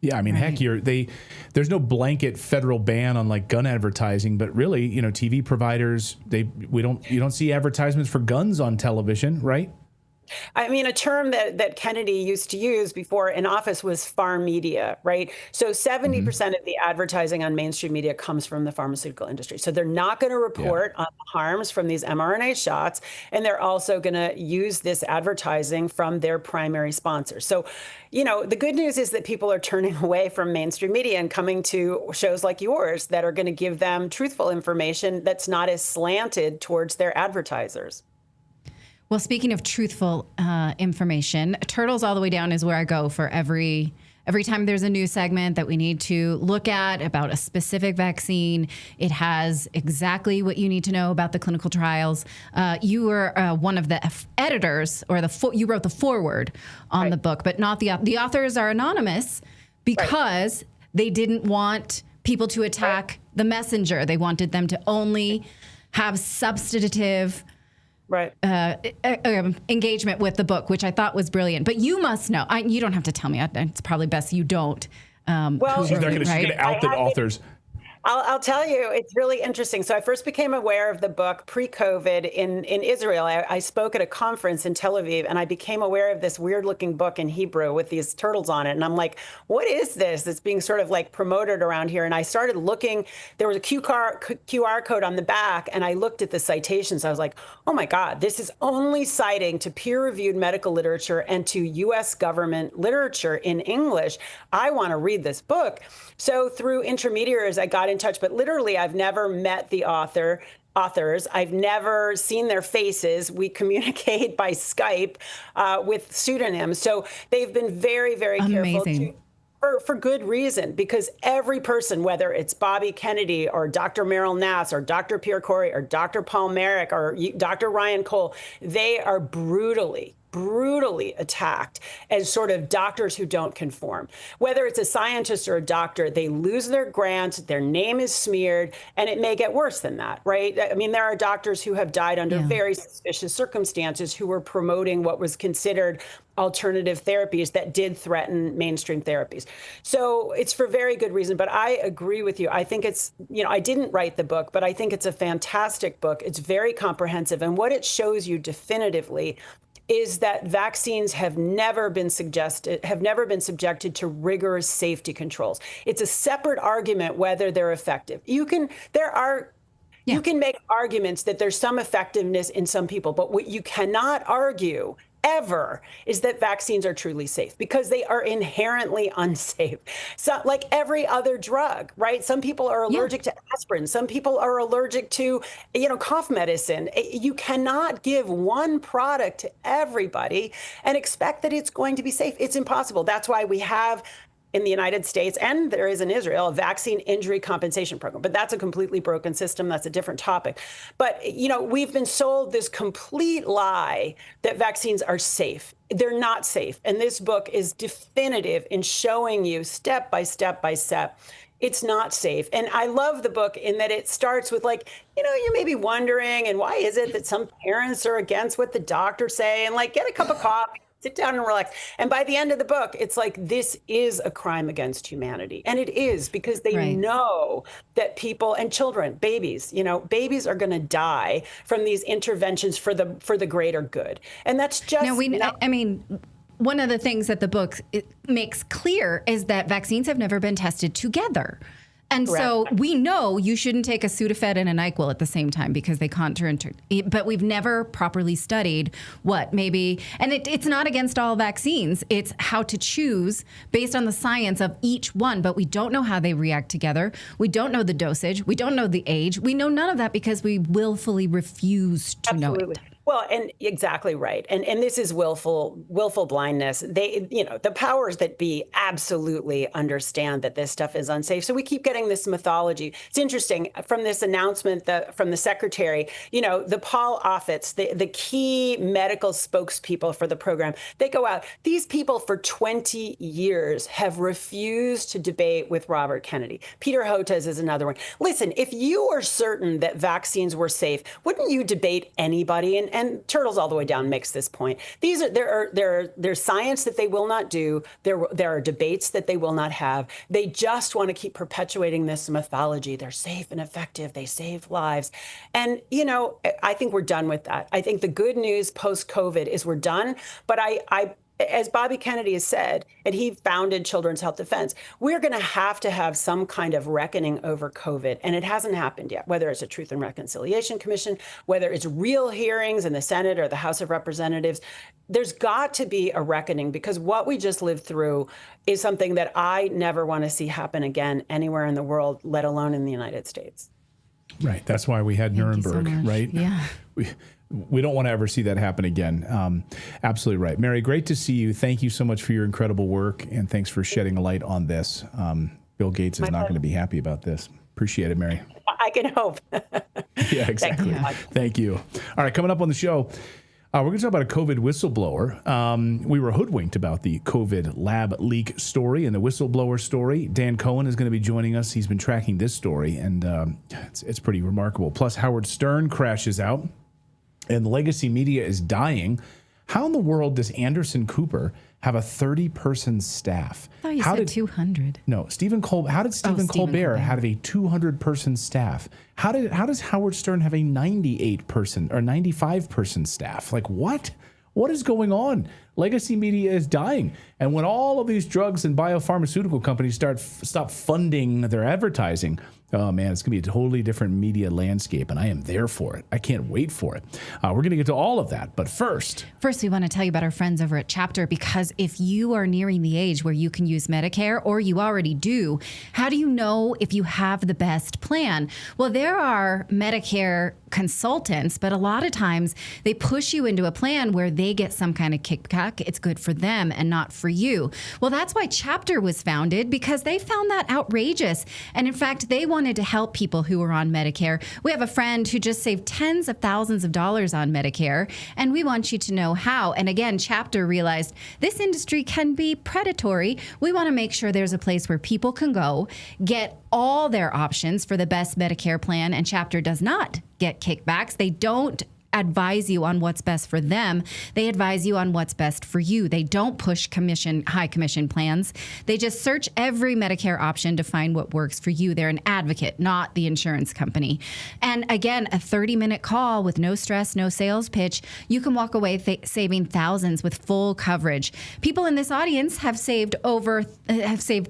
Yeah, I mean, heck, there's no blanket federal ban on like gun advertising, but really, TV providers, you don't see advertisements for guns on television, right? I mean, a term that Kennedy used to use before in office was farm media, right? So 70% of the advertising on mainstream media comes from the pharmaceutical industry. So they're not going to report on the harms from these mRNA shots, and they're also going to use this advertising from their primary sponsors. So, the good news is that people are turning away from mainstream media and coming to shows like yours that are going to give them truthful information that's not as slanted towards their advertisers. Well, speaking of truthful information, Turtles All the Way Down is where I go for every time there's a news segment that we need to look at about a specific vaccine. It has exactly what you need to know about the clinical trials. You were one of the editors, or you wrote the foreword on the book, but not the authors are anonymous because they didn't want people to attack the messenger. They wanted them to only have substantive engagement with the book, which I thought was brilliant. But you must know. You don't have to tell me. It's probably best you don't. She's going to out the authors. I'll tell you, it's really interesting. So I first became aware of the book pre-COVID in Israel. I spoke at a conference in Tel Aviv, and I became aware of this weird-looking book in Hebrew with these turtles on it. And I'm like, what is this that's being sort of like promoted around here? And I started looking. There was a QR code on the back, and I looked at the citations. I was like, oh, my God, this is only citing to peer-reviewed medical literature and to U.S. government literature in English. I want to read this book. So through intermediaries, I got in touch, but literally I've never met the authors. I've never seen their faces. We communicate by Skype with pseudonyms. So they've been very, very careful for good reason, because every person, whether it's Bobby Kennedy or Dr. Meryl Nass or Dr. Pierre Corey or Dr. Paul Merrick or Dr. Ryan Cole, they are brutally brutally attacked as sort of doctors who don't conform. Whether it's a scientist or a doctor, they lose their grant, their name is smeared, and it may get worse than that, right? I mean, there are doctors who have died under very suspicious circumstances who were promoting what was considered alternative therapies that did threaten mainstream therapies. So it's for very good reason. But I agree with you. I think it's, I didn't write the book, but I think it's a fantastic book. It's very comprehensive. And what it shows you definitively is that vaccines have never been subjected to rigorous safety controls. It's a separate argument whether they're effective. You can make arguments that there's some effectiveness in some people, but what you cannot argue ever is that vaccines are truly safe, because they are inherently unsafe. So, like every other drug, right? Some people are allergic to aspirin. Some people are allergic to, cough medicine. You cannot give one product to everybody and expect that it's going to be safe. It's impossible. That's why we have, in the United States, and there is in Israel, a vaccine injury compensation program. But that's a completely broken system. That's a different topic. But, we've been sold this complete lie that vaccines are safe. They're not safe. And this book is definitive in showing you step by step by step it's not safe. And I love the book in that it starts with you may be wondering, and why is it that some parents are against what the doctors say, and get a cup of coffee. Sit down and relax. And by the end of the book, it's this is a crime against humanity. And it is, because they know that people and children, babies are going to die from these interventions for the greater good. And that's just one of the things that the book makes clear is that vaccines have never been tested together. And so we know you shouldn't take a Sudafed and a NyQuil at the same time because they but we've never properly studied and it's not against all vaccines. It's how to choose based on the science of each one, but we don't know how they react together. We don't know the dosage. We don't know the age. We know none of that because we willfully refuse to know it. Well, and exactly right. And this is willful blindness. The powers that be absolutely understand that this stuff is unsafe. So we keep getting this mythology. It's interesting from this announcement from the secretary, the Paul Offits, the key medical spokespeople for the program, they go out. These people for 20 years have refused to debate with Robert Kennedy. Peter Hotez is another one. Listen, if you are certain that vaccines were safe, wouldn't you debate anybody? And Turtles All the Way Down makes this point. There's science that they will not do. There are debates that they will not have. They just want to keep perpetuating this mythology. They're safe and effective. They save lives. And, I think we're done with that. I think the good news post-COVID is we're done. But as Bobby Kennedy has said, and he founded Children's Health Defense, we're going to have some kind of reckoning over COVID. And it hasn't happened yet, whether it's a Truth and Reconciliation Commission, whether it's real hearings in the Senate or the House of Representatives. There's got to be a reckoning, because what we just lived through is something that I never want to see happen again anywhere in the world, let alone in the United States. Right. That's why we had Nuremberg, right? Yeah. We don't want to ever see that happen again. Absolutely right. Mary, great to see you. Thank you so much for your incredible work, and thanks for shedding a light on this. Bill Gates is not going to be happy about this. Appreciate it, Mary. I can hope. Yeah, exactly. Thank you. All right, coming up on the show, we're going to talk about a COVID whistleblower. We were hoodwinked about the COVID lab leak story and the whistleblower story. Dan Cohen is going to be joining us. He's been tracking this story, and it's pretty remarkable. Plus, Howard Stern crashes out, and the legacy media is dying. How in the world does Anderson Cooper have a 30-person staff? I thought you said 200. No, Stephen Colbert. How did Stephen Colbert have a 200-person staff? How does Howard Stern have a 98-person or 95-person staff? What? What is going on? Legacy media is dying. And when all of these drugs and biopharmaceutical companies stop funding their advertising, oh man, it's going to be a totally different media landscape, and I am there for it. I can't wait for it. We're going to get to all of that, but first, we want to tell you about our friends over at Chapter, because if you are nearing the age where you can use Medicare, or you already do, how do you know if you have the best plan? Well, there are Medicare consultants, but a lot of times they push you into a plan where they get some kind of kickback kickback, it's good for them and not for you. Well, that's why Chapter was founded, because they found that outrageous. And in fact, they wanted to help people who were on Medicare. We have a friend who just saved tens of thousands of dollars on Medicare, and we want you to know how. And again, Chapter realized this industry can be predatory. We want to make sure there's a place where people can go, get all their options for the best Medicare plan, and Chapter does not get kickbacks. They don't advise you on what's best for them. They advise you on what's best for you. They don't push high commission plans. They just search every Medicare option to find what works for you. They're an advocate, not the insurance company. And again, a 30-minute call with no stress, no sales pitch. You can walk away saving thousands with full coverage. People in this audience have saved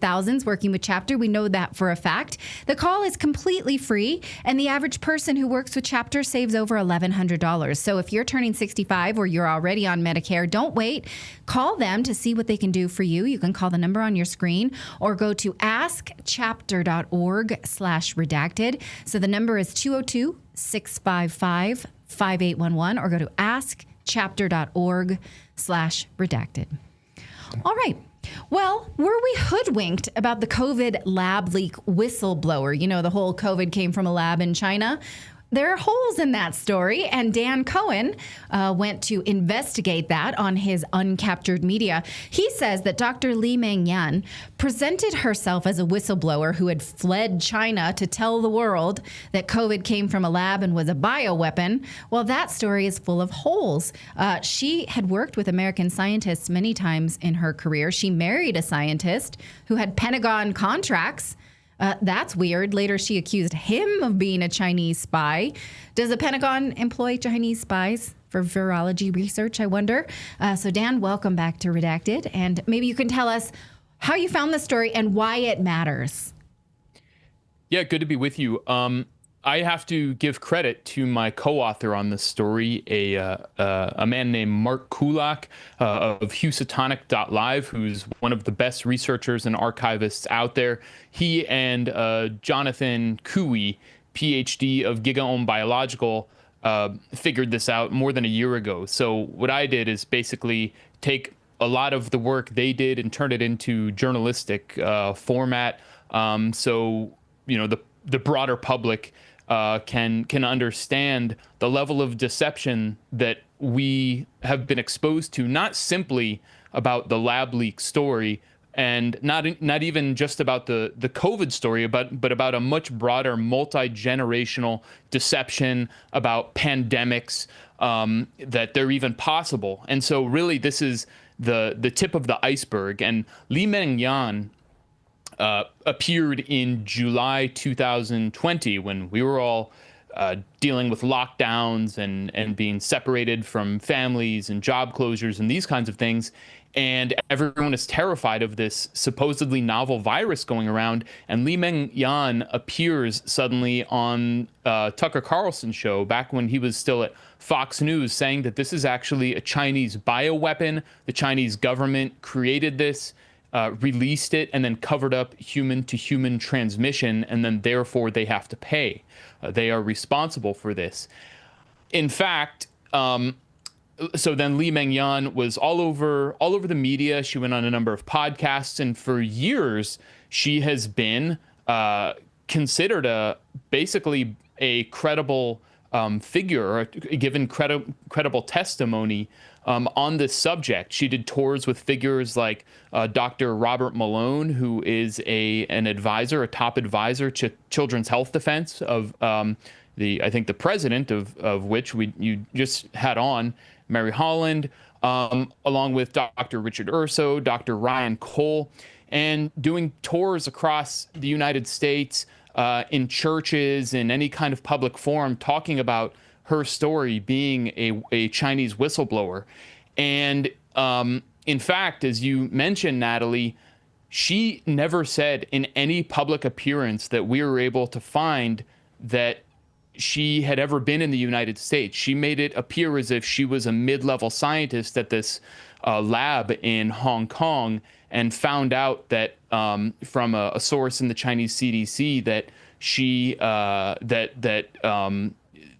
thousands working with Chapter. We know that for a fact. The call is completely free, and the average person who works with Chapter saves over $1,100. So if you're turning 65 or you're already on Medicare, don't wait. Call them to see what they can do for you. You can call the number on your screen or go to askchapter.org/redacted. So the number is 202-655-5811 or go to askchapter.org/redacted. All right. Well, were we hoodwinked about the COVID lab leak whistleblower? You know, the whole COVID came from a lab in China. There are holes in that story, and Dan Cohen went to investigate that on his Uncaptured Media. He says that Dr. Li Mengyan presented herself as a whistleblower who had fled China to tell the world that COVID came from a lab and was a bioweapon. Well, that story is full of holes. She had worked with American scientists many times in her career. She married a scientist who had Pentagon contracts. That's weird. Later, she accused him of being a Chinese spy. Does the Pentagon employ Chinese spies for virology research, I wonder? So, Dan, welcome back to Redacted. And maybe you can tell us how you found the story and why it matters. Yeah, good to be with you. I have to give credit to my co-author on this story, a man named Mark Kulak of Housatonic.live, who's one of the best researchers and archivists out there. He and Jonathan Cooey, PhD of GigaOM Biological, figured this out more than a year ago. So what I did is basically take a lot of the work they did and turn it into journalistic format. So, you know, the broader public can understand the level of deception that we have been exposed to, not simply about the lab leak story and not even just about the COVID story, but about a much broader multi-generational deception about pandemics, that they're even possible. And so really this is the tip of the iceberg. And Li Mengyan appeared in July 2020 when we were all dealing with lockdowns and being separated from families and job closures and these kinds of things. And everyone is terrified of this supposedly novel virus going around. And Li Mengyan appears suddenly on Tucker Carlson's show back when he was still at Fox News, saying that this is actually a Chinese bioweapon. The Chinese government created this, released it, and then covered up human-to-human transmission, and then therefore they have to pay. They are responsible for this. In fact, so then Li Mengyan was all over the media. She went on a number of podcasts, and for years she has been considered basically a credible figure, or given credible testimony on this subject. She did tours with figures like Dr. Robert Malone, who is an advisor, a top advisor to Children's Health Defense of I think the president of which you just had on, Mary Holland, along with Dr. Richard Urso, Dr. Ryan Cole, and doing tours across the United States in churches and any kind of public forum, talking about her story being a Chinese whistleblower. And in fact, as you mentioned, Natalie, she never said in any public appearance that we were able to find that she had ever been in the United States. She made it appear as if she was a mid-level scientist at this lab in Hong Kong, and found out that from a source in the Chinese CDC that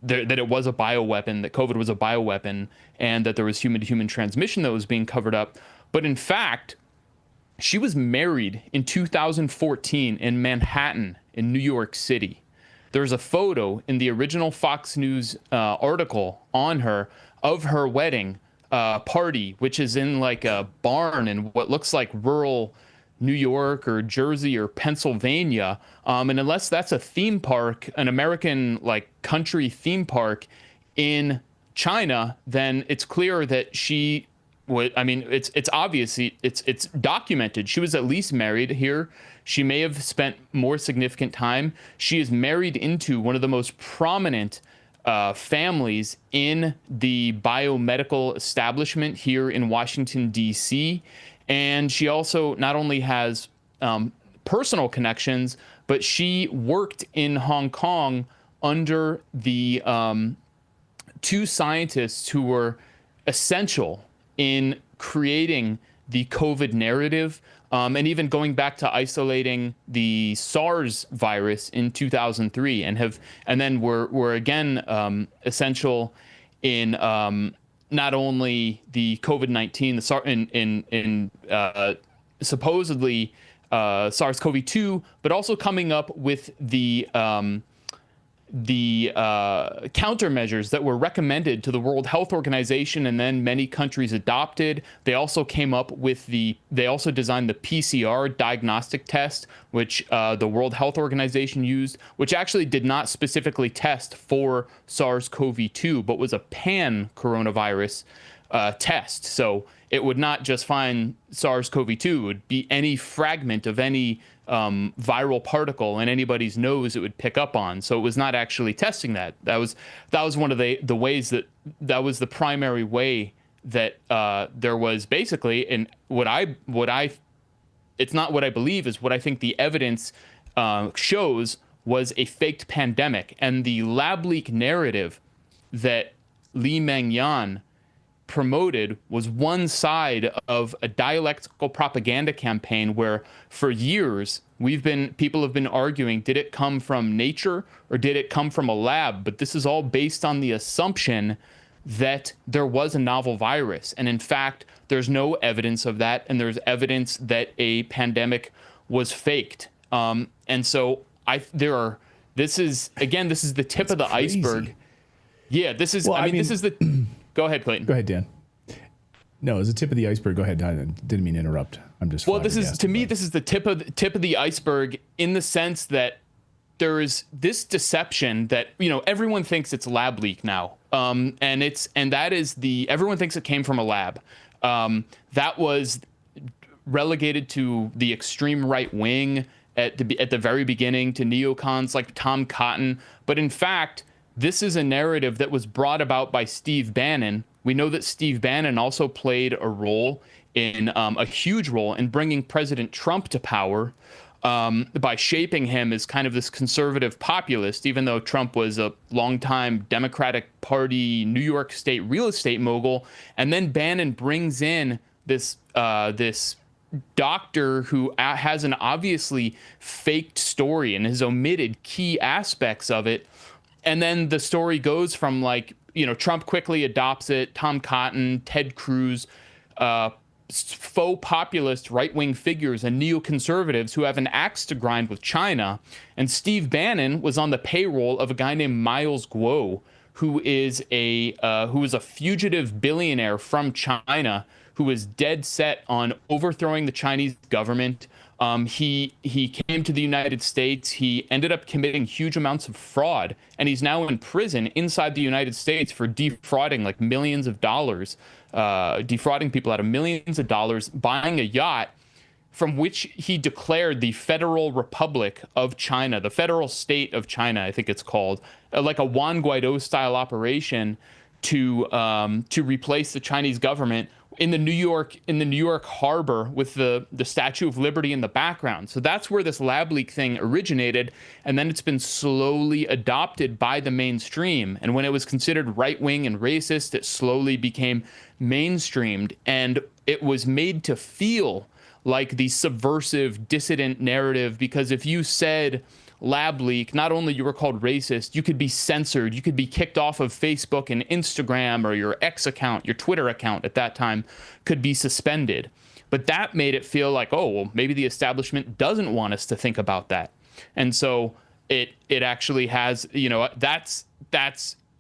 that it was a bioweapon, that COVID was a bioweapon, and that there was human-to-human transmission that was being covered up. But in fact, she was married in 2014 in Manhattan, in New York City. There's a photo in the original Fox News article on her of her wedding party, which is in like a barn in what looks like rural New York or Jersey or Pennsylvania. And unless that's a theme park, an American like country theme park in China, then it's clear that she would, I mean, it's obvious, it's documented. She was at least married here. She may have spent more significant time. She is married into one of the most prominent families in the biomedical establishment here in Washington, D.C. And she also not only has personal connections, but she worked in Hong Kong under the two scientists who were essential in creating the COVID narrative, and even going back to isolating the SARS virus in 2003, and then were again essential in not only the COVID-19, the SARS in supposedly SARS-CoV-2, but also coming up with the countermeasures that were recommended to the World Health Organization, and then many countries adopted. They also came up with they also designed the PCR diagnostic test, which the World Health Organization used, which actually did not specifically test for SARS-CoV-2, but was a pan-coronavirus test. So it would not just find SARS-CoV-2, it would be any fragment of any viral particle in anybody's nose it would pick up on. So it was not actually testing that. That was one of the ways that was the primary way that there was basically, and it's not what I believe, is what I think the evidence shows was a faked pandemic. And the lab leak narrative that Li Mengyan promoted was one side of a dialectical propaganda campaign where for years people have been arguing, did it come from nature or did it come from a lab? But this is all based on the assumption that there was a novel virus. And in fact, there's no evidence of that. And there's evidence that a pandemic was faked. And so this is the tip of the iceberg. Yeah, this is, well, this is the, go ahead, Clayton. Go ahead, Dan. No, it's the tip of the iceberg. Go ahead. I didn't mean to interrupt. I'm just. Well, this is the tip of the iceberg in the sense that there is this deception that, everyone thinks it's lab leak now. And that is everyone thinks it came from a lab. That was relegated to the extreme right wing at the very beginning, to neocons like Tom Cotton. But in fact, this is a narrative that was brought about by Steve Bannon. We know that Steve Bannon also played a huge role in bringing President Trump to power by shaping him as kind of this conservative populist, even though Trump was a longtime Democratic Party New York State real estate mogul. And then Bannon brings in this doctor who has an obviously faked story and has omitted key aspects of it. And then the story goes from Trump quickly adopts it, Tom Cotton, Ted Cruz, faux populist right-wing figures and neoconservatives who have an axe to grind with China. And Steve Bannon was on the payroll of a guy named Miles Guo, who is a fugitive billionaire from China who is dead set on overthrowing the Chinese government. He came to the United States. He ended up committing huge amounts of fraud, and he's now in prison inside the United States for defrauding millions of dollars, defrauding people out of millions of dollars, buying a yacht from which he declared the Federal Republic of China, the federal state of China, I think it's called, like a Juan Guaido style operation to replace the Chinese government in the New York harbor with the Statue of Liberty in the background. So that's where this lab leak thing originated, and then it's been slowly adopted by the mainstream. And when it was considered right-wing and racist, it slowly became mainstreamed, and it was made to feel like the subversive dissident narrative, because if you said lab leak, not only you were called racist, you could be censored, you could be kicked off of Facebook and Instagram, or your X account, your Twitter account at that time could be suspended. But that made it feel like, oh, well, maybe the establishment doesn't want us to think about that. And so it actually has, you know, that's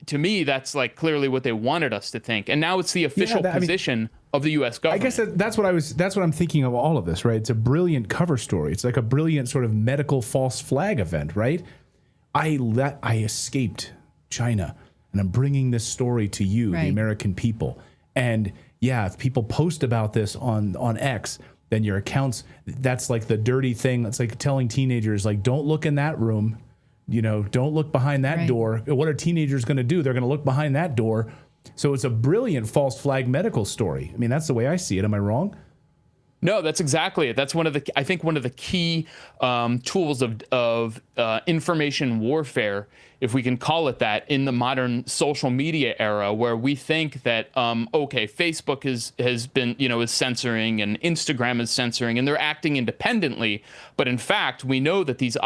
to me, that's like clearly what they wanted us to think. And now it's the official position of the U.S. government. I guess that's what I'm thinking of all of this, right? It's a brilliant cover story. It's like a brilliant sort of medical false flag event, right? I escaped China, and I'm bringing this story to you, the American people. And yeah, if people post about this on X, then your accounts, that's like the dirty thing. That's like telling teenagers, like, don't look in that room. You know, don't look behind that door. What are teenagers going to do? They're going to look behind that door. So it's a brilliant false flag medical story. I mean, that's the way I see it. Am I wrong? No, that's exactly it. That's I think one of the key tools of information warfare, if we can call it that, in the modern social media era, where we think that, okay, Facebook has been, you know, is censoring, and Instagram is censoring, and they're acting independently. But in fact, we know that these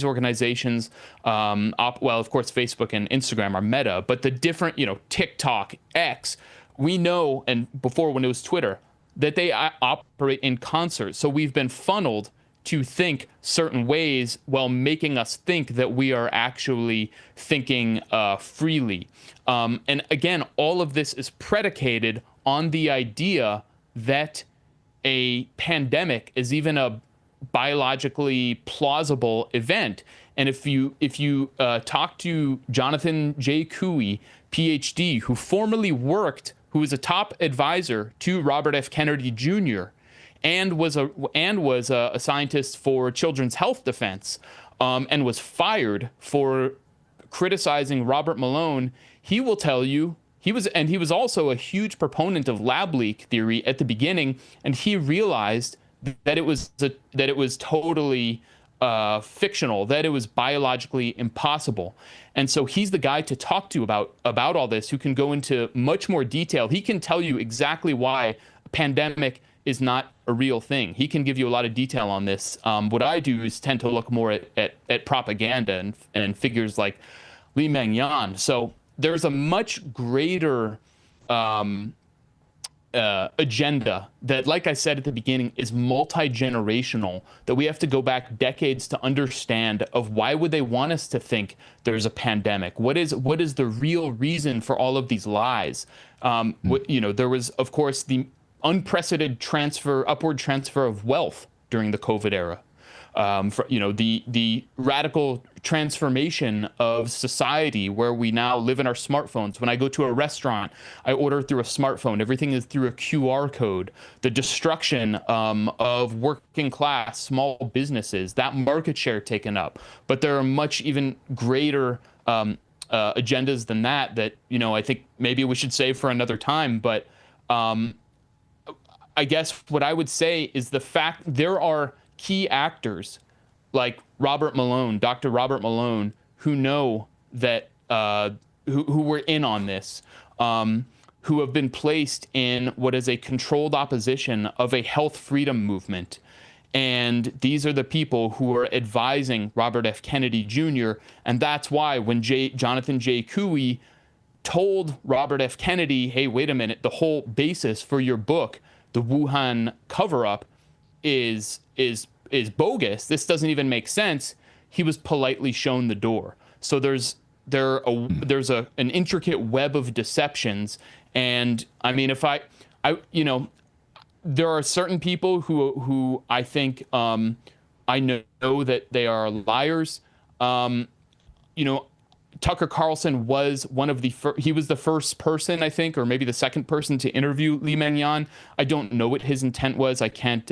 organizations, well, of course, Facebook and Instagram are Meta, but the different, you know, TikTok, X, we know, and before when it was Twitter, that they operate in concert. So we've been funneled to think certain ways while making us think that we are actually thinking freely. And again, all of this is predicated on the idea that a pandemic is even a biologically plausible event. And if you talk to Jonathan J. Cooey, PhD, who was a top advisor to Robert F. Kennedy Jr. and was a scientist for Children's Health Defense, and was fired for criticizing Robert Malone, he will tell you he was also a huge proponent of lab leak theory at the beginning, and he realized that it was totally fictional, that it was biologically impossible. And so he's the guy to talk to about all this, who can go into much more detail. He can tell you exactly why a pandemic is not a real thing. He can give you a lot of detail on this. What I do is tend to look more at propaganda and figures like Li Mengyan. So there's a much greater agenda that, like I said at the beginning, is multi-generational, that we have to go back decades to understand of why would they want us to think there's a pandemic? What is the real reason for all of these lies? There was, of course, the unprecedented upward transfer of wealth during the COVID era. The radical transformation of society, where we now live in our smartphones. When I go to a restaurant, I order through a smartphone. Everything is through a QR code. The destruction of working class, small businesses, that market share taken up. But there are much even greater agendas than that I think maybe we should save for another time. But I guess what I would say is the fact there are key actors like Robert Malone, Dr. Robert Malone, who know that who were in on this, who have been placed in what is a controlled opposition of a health freedom movement. And these are the people who are advising Robert F. Kennedy Jr. And that's why when Jonathan J. Cooey told Robert F. Kennedy, hey, wait a minute, the whole basis for your book, the Wuhan cover-up, is bogus. This doesn't even make sense. He was politely shown the door. So there's an intricate web of deceptions. And I mean, there are certain people who I think I know that they are liars. Tucker Carlson was he was the first person, I think, or maybe the second person to interview Li Mengyan. I don't know what his intent was. I can't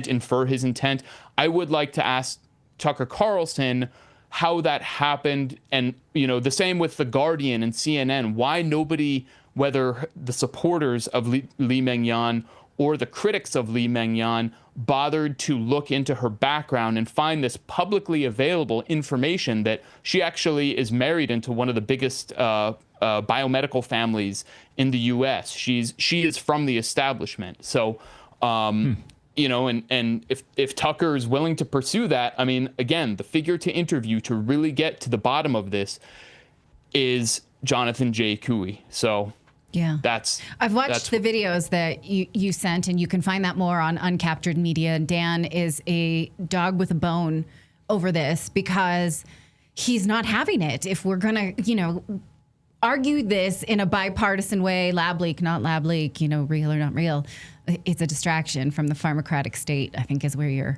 infer his intent. I would like to ask Tucker Carlson how that happened. And, the same with The Guardian and CNN, why nobody, whether the supporters of Li Mengyan or the critics of Li Mengyan, bothered to look into her background and find this publicly available information that she actually is married into one of the biggest biomedical families in the U.S. She is from the establishment. So You know, and if Tucker is willing to pursue that, I mean, again, the figure to interview to really get to the bottom of this is Jonathan J. Cooey. So yeah, I've watched the videos that you sent, and you can find that more on Uncaptured Media. Dan is a dog with a bone over this because he's not having it. If we're gonna, argue this in a bipartisan way, lab leak, not lab leak, real or not real, it's a distraction from the pharmacratic state, I think, is where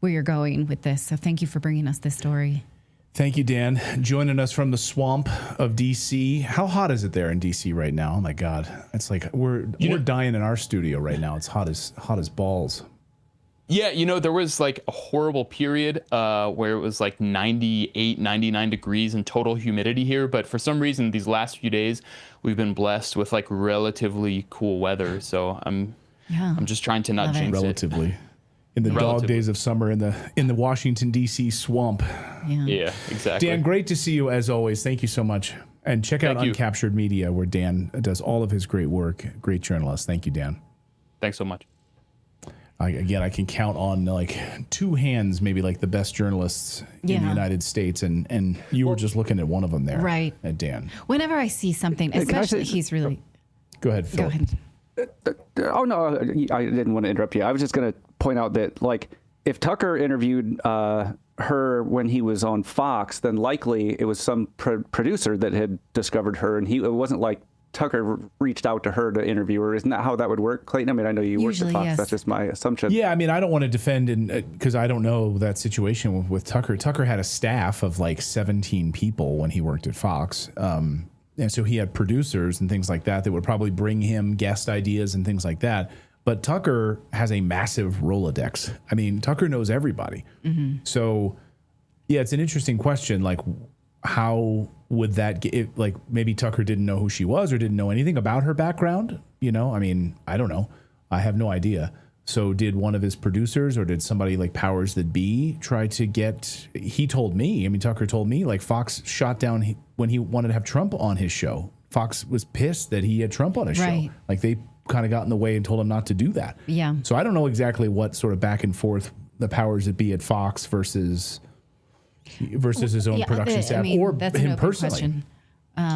you're going with this. So thank you for bringing us this story. Thank you, Dan. Joining us from the swamp of D.C. How hot is it there in D.C. right now? Oh my God, it's like we're dying in our studio right now. It's hot as balls. Yeah, there was like a horrible period where it was like 98, 99 degrees in total humidity here. But for some reason, these last few days, we've been blessed with like relatively cool weather. So I'm just trying to not jinx it. Relatively. In the dog days of summer in the Washington, D.C. swamp. Yeah, exactly. Dan, great to see you as always. Thank you so much. And check out Uncaptured Media, where Dan does all of his great work. Great journalist. Thank you, Dan. Thanks so much. I can count on like two hands, maybe like the best journalists in the United States. And you were just looking at one of them there. Right. At Dan. Whenever I see something, especially he's really... Go ahead, Phil. Go ahead. Oh, no, I didn't want to interrupt you. I was just going to point out that, like, if Tucker interviewed her when he was on Fox, then likely it was some producer that had discovered her, and it wasn't like Tucker reached out to her to interview her. Isn't that how that would work, Clayton? I mean, I know you worked at Fox. Yes. That's just my assumption. Yeah, I mean, I don't want to defend because I don't know that situation with Tucker. Tucker had a staff of like 17 people when he worked at Fox. And so he had producers and things like that would probably bring him guest ideas and things like that. But Tucker has a massive Rolodex. I mean, Tucker knows everybody. Mm-hmm. So, yeah, it's an interesting question. Like, how would that get, like, maybe Tucker didn't know who she was or didn't know anything about her background? I mean, I don't know. I have no idea. So did one of his producers or did somebody like powers that be try to get, he told me, I mean, Tucker told me, like, Fox shot down when he wanted to have Trump on his show. Fox was pissed that he had Trump on his show. Like, they kind of got in the way and told him not to do that. Yeah. So I don't know exactly what sort of back and forth the powers that be at Fox versus his own production staff or that's him personally.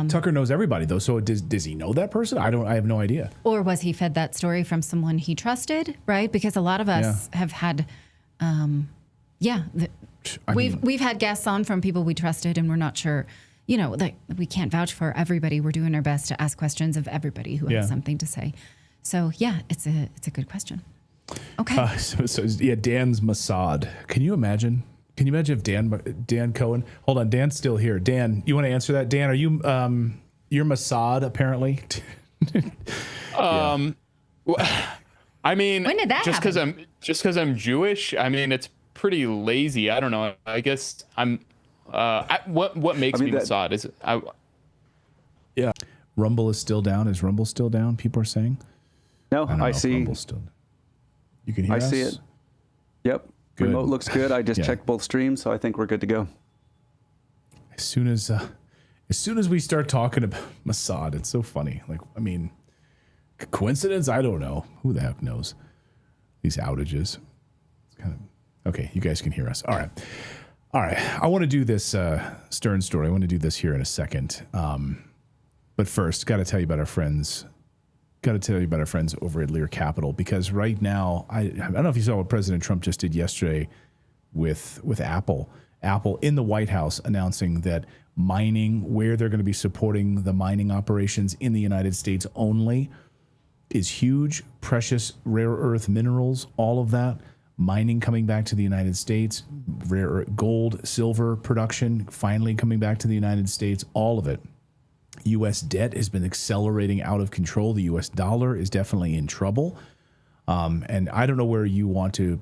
Tucker knows everybody though. So does he know that person? I have no idea. Or was he fed that story from someone he trusted? Right. Because a lot of us have had, we've had guests on from people we trusted and we're not sure, that we can't vouch for everybody. We're doing our best to ask questions of everybody who has something to say. So yeah, it's a good question. Okay. Dan's Mossad. Can you imagine? Can you imagine if Dan Cohen? Hold on, Dan's still here. Dan, you want to answer that? Dan, are you you're Mossad apparently? I mean, when did that happen? Just because I'm Jewish, I mean, it's pretty lazy. I don't know. I guess I'm. What makes me Mossad is yeah. Rumble is still down. Is Rumble still down? People are saying. No, I see. Rumble's still. You can hear us? I see it. Yep. Good. Remote looks good. I just checked both streams, so I think we're good to go. As soon as we start talking about Mossad, it's so funny. Like, I mean, coincidence? I don't know. Who the heck knows? These outages. It's kind of okay. You guys can hear us. All right. I want to do this Stern story. I want to do this here in a second. But first, got to tell you about our friends. Over at Lear Capital, because right now, I don't know if you saw what President Trump just did yesterday with Apple. Apple in the White House announcing that mining, where they're going to be supporting the mining operations in the United States only, is huge. Precious rare earth minerals, all of that. Mining coming back to the United States. Rare gold, silver production finally coming back to the United States. All of it. U.S. debt has been accelerating out of control. The U.S. dollar is definitely in trouble. And I don't know where you want to,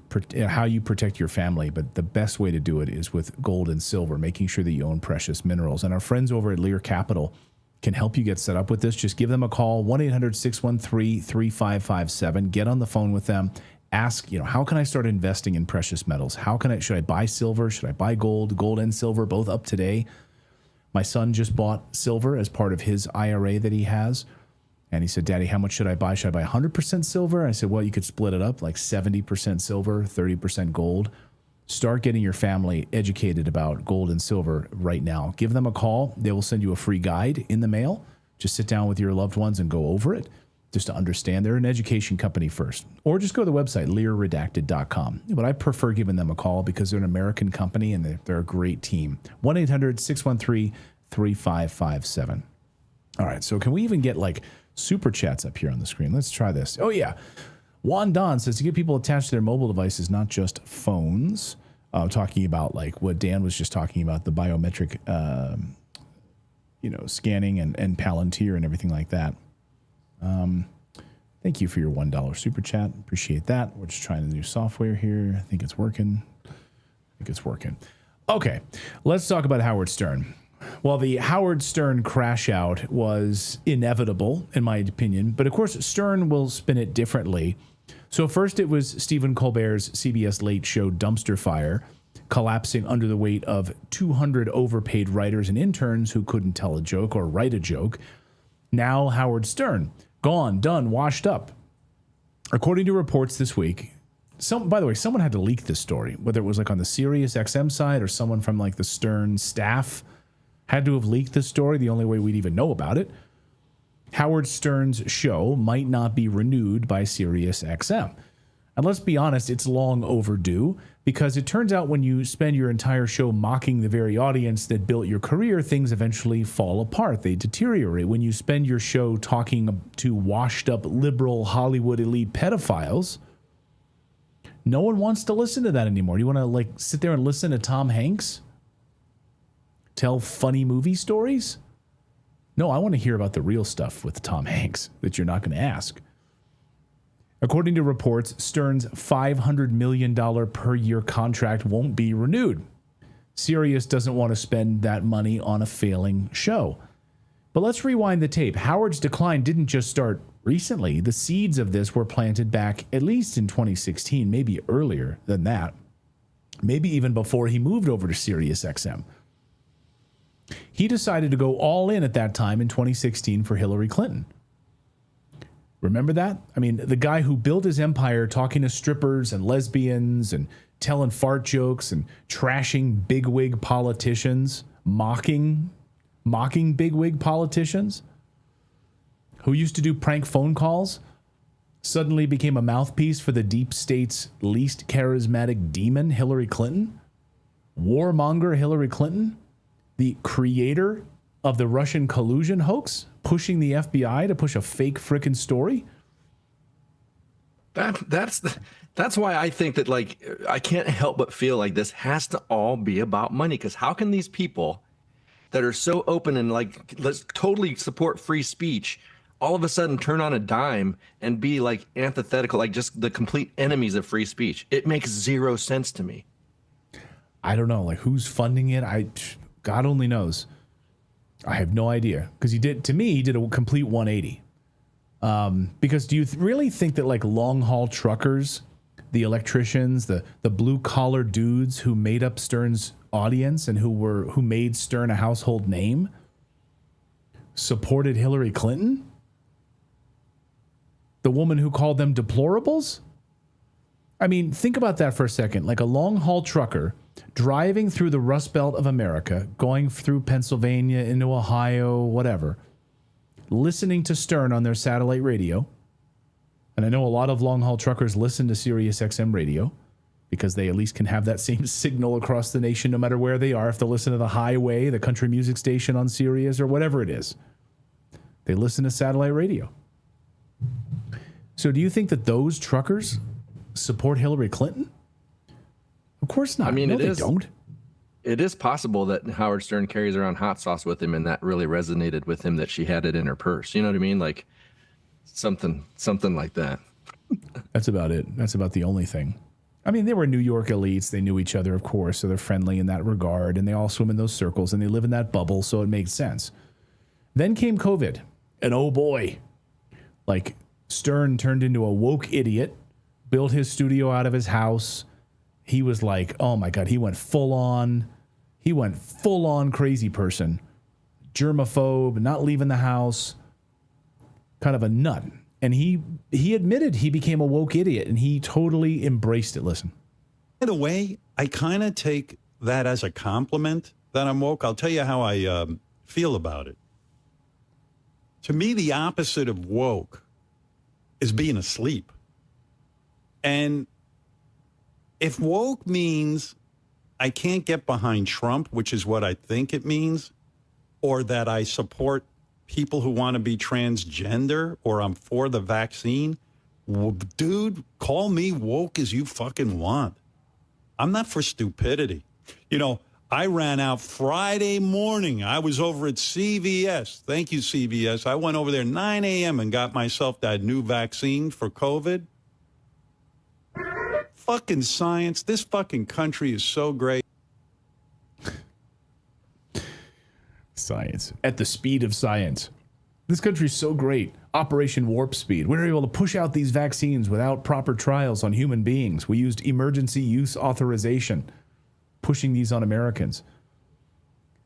how you protect your family, but the best way to do it is with gold and silver, making sure that you own precious minerals. And our friends over at Lear Capital can help you get set up with this. Just give them a call, 1-800-613-3557. Get on the phone with them. Ask, how can I start investing in precious metals? Should I buy silver? Should I buy gold? Gold and silver, both up today. My son just bought silver as part of his IRA that he has. And he said, Daddy, how much should I buy? Should I buy 100% silver? I said, well, you could split it up like 70% silver, 30% gold. Start getting your family educated about gold and silver right now. Give them a call. They will send you a free guide in the mail. Just sit down with your loved ones and go over it just to understand. They're an education company first. Or just go to the website, learredacted.com. But I prefer giving them a call because they're an American company and they're a great team. 1-800-613-3557. All right, so can we even get like super chats up here on the screen? Let's try this. Oh, yeah. Juan Don says to get people attached to their mobile devices, not just phones. Talking about like what Dan was just talking about, the biometric, scanning and Palantir and everything like that. Thank you for your $1 super chat. Appreciate that. We're just trying the new software here. I think it's working. Okay, let's talk about Howard Stern. Well, the Howard Stern crash out was inevitable, in my opinion. But of course, Stern will spin it differently. So first it was Stephen Colbert's CBS Late Show dumpster fire, collapsing under the weight of 200 overpaid writers and interns who couldn't tell a joke or write a joke. Now Howard Stern, gone, done, washed up. According to reports this week, by the way, someone had to leak this story, whether it was like on the Sirius XM side or someone from like the Stern staff had to have leaked this story, the only way we'd even know about it. Howard Stern's show might not be renewed by Sirius XM. And let's be honest, it's long overdue, because it turns out when you spend your entire show mocking the very audience that built your career, things eventually fall apart. They deteriorate. When you spend your show talking to washed up liberal Hollywood elite pedophiles, no one wants to listen to that anymore. You want to like sit there and listen to Tom Hanks tell funny movie stories? No, I want to hear about the real stuff with Tom Hanks that you're not going to ask. According to reports, Stern's $500 million per year contract won't be renewed. Sirius doesn't want to spend that money on a failing show. But let's rewind the tape. Howard's decline didn't just start recently. The seeds of this were planted back at least in 2016, maybe earlier than that. Maybe even before he moved over to Sirius XM. He decided to go all in at that time in 2016 for Hillary Clinton. Remember that? I mean, the guy who built his empire talking to strippers and lesbians and telling fart jokes and trashing bigwig politicians, mocking bigwig politicians who used to do prank phone calls, suddenly became a mouthpiece for the deep state's least charismatic demon, Hillary Clinton? Warmonger Hillary Clinton? The creator of the Russian collusion hoax, pushing the FBI to push a fake frickin' story? That's why I think that, like, I can't help but feel like this has to all be about money. Because how can these people that are so open and like let's totally support free speech all of a sudden turn on a dime and be like antithetical, like just the complete enemies of free speech? It makes zero sense to me. I don't know, like who's funding it? God only knows. I have no idea, because he did a complete 180. Because do you really think that like long haul truckers, the electricians, the blue collar dudes who made up Stern's audience and who made Stern a household name, supported Hillary Clinton? The woman who called them deplorables? I mean, think about that for a second. Like a long haul trucker driving through the Rust Belt of America, going through Pennsylvania into Ohio, whatever, listening to Stern on their satellite radio. And I know a lot of long haul truckers listen to Sirius XM radio because they at least can have that same signal across the nation no matter where they are. If they listen to the highway, the country music station on Sirius or whatever it is, they listen to satellite radio. So do you think that those truckers support Hillary Clinton? Of course not. I mean, no, they don't. It is possible that Howard Stern carries around hot sauce with him, and that really resonated with him, that she had it in her purse. You know what I mean? Like something like that. That's about it. That's about the only thing. I mean, they were New York elites. They knew each other, of course, so they're friendly in that regard, and they all swim in those circles, and they live in that bubble, so it makes sense. Then came COVID, and oh boy, like Stern turned into a woke idiot, built his studio out of his house. He was like, oh my God, he went full on crazy person, germaphobe, not leaving the house. kind of a nut. And he admitted he became a woke idiot, and he totally embraced it. Listen. By the way, I kind of take that as a compliment that I'm woke. I'll tell you how I feel about it. To me, the opposite of woke is being asleep. And if woke means I can't get behind Trump, which is what I think it means, or that I support people who want to be transgender, or I'm for the vaccine, well, dude, call me woke as you fucking want. I'm not for stupidity. You know, I ran out Friday morning. I was over at CVS. Thank you, CVS. I went over there 9 a.m. and got myself that new vaccine for COVID. Fucking science. This fucking country is so great. Science. At the speed of science. This country's so great. Operation Warp Speed. We were able to push out these vaccines without proper trials on human beings. We used emergency use authorization, pushing these on Americans.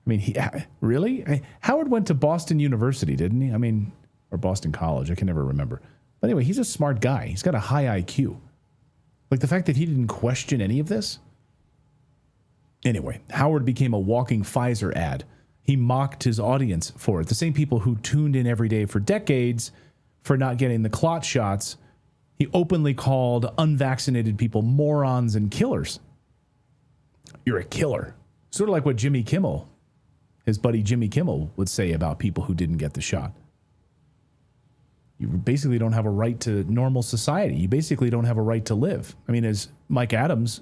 I mean, really? Howard went to Boston University, didn't he? I mean, or Boston College. I can never remember. But anyway, he's a smart guy. He's got a high IQ. Like the fact that he didn't question any of this. Anyway, Howard became a walking Pfizer ad. He mocked his audience for it. The same people who tuned in every day for decades for not getting the clot shots. He openly called unvaccinated people morons and killers. You're a killer. Sort of like what Jimmy Kimmel, his buddy Jimmy Kimmel, would say about people who didn't get the shot. You basically don't have a right to normal society. You basically don't have a right to live. I mean, as Mike Adams,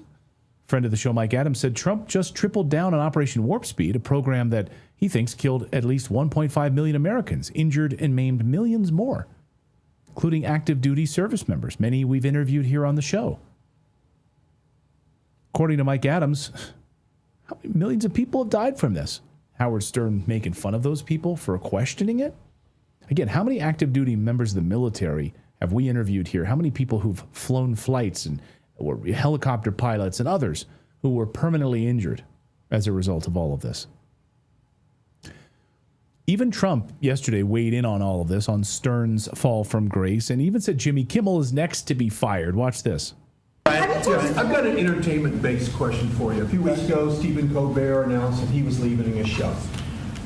friend of the show Mike Adams, said, Trump just tripled down on Operation Warp Speed, a program that he thinks killed at least 1.5 million Americans, injured and maimed millions more, including active duty service members, many we've interviewed here on the show. According to Mike Adams, how many millions of people have died from this? Howard Stern making fun of those people for questioning it? Again, how many active duty members of the military have we interviewed here? How many people who've flown flights and were helicopter pilots and others who were permanently injured as a result of all of this? Even Trump yesterday weighed in on all of this, on Stern's fall from grace, and even said Jimmy Kimmel is next to be fired. Watch this. Yes, I've got an entertainment-based question for you. A few weeks ago, Stephen Colbert announced that he was leaving his show.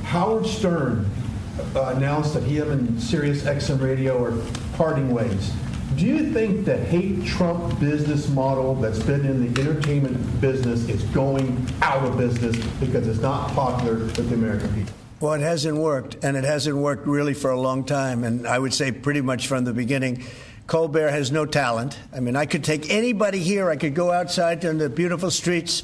Howard Stern announced that he and Sirius XM Radio are parting ways. Do you think the hate Trump business model that's been in the entertainment business is going out of business because it's not popular with the American people? Well, it hasn't worked, and it hasn't worked really for a long time, and I would say pretty much from the beginning. Colbert has no talent. I mean, I could take anybody here. I could go outside in the beautiful streets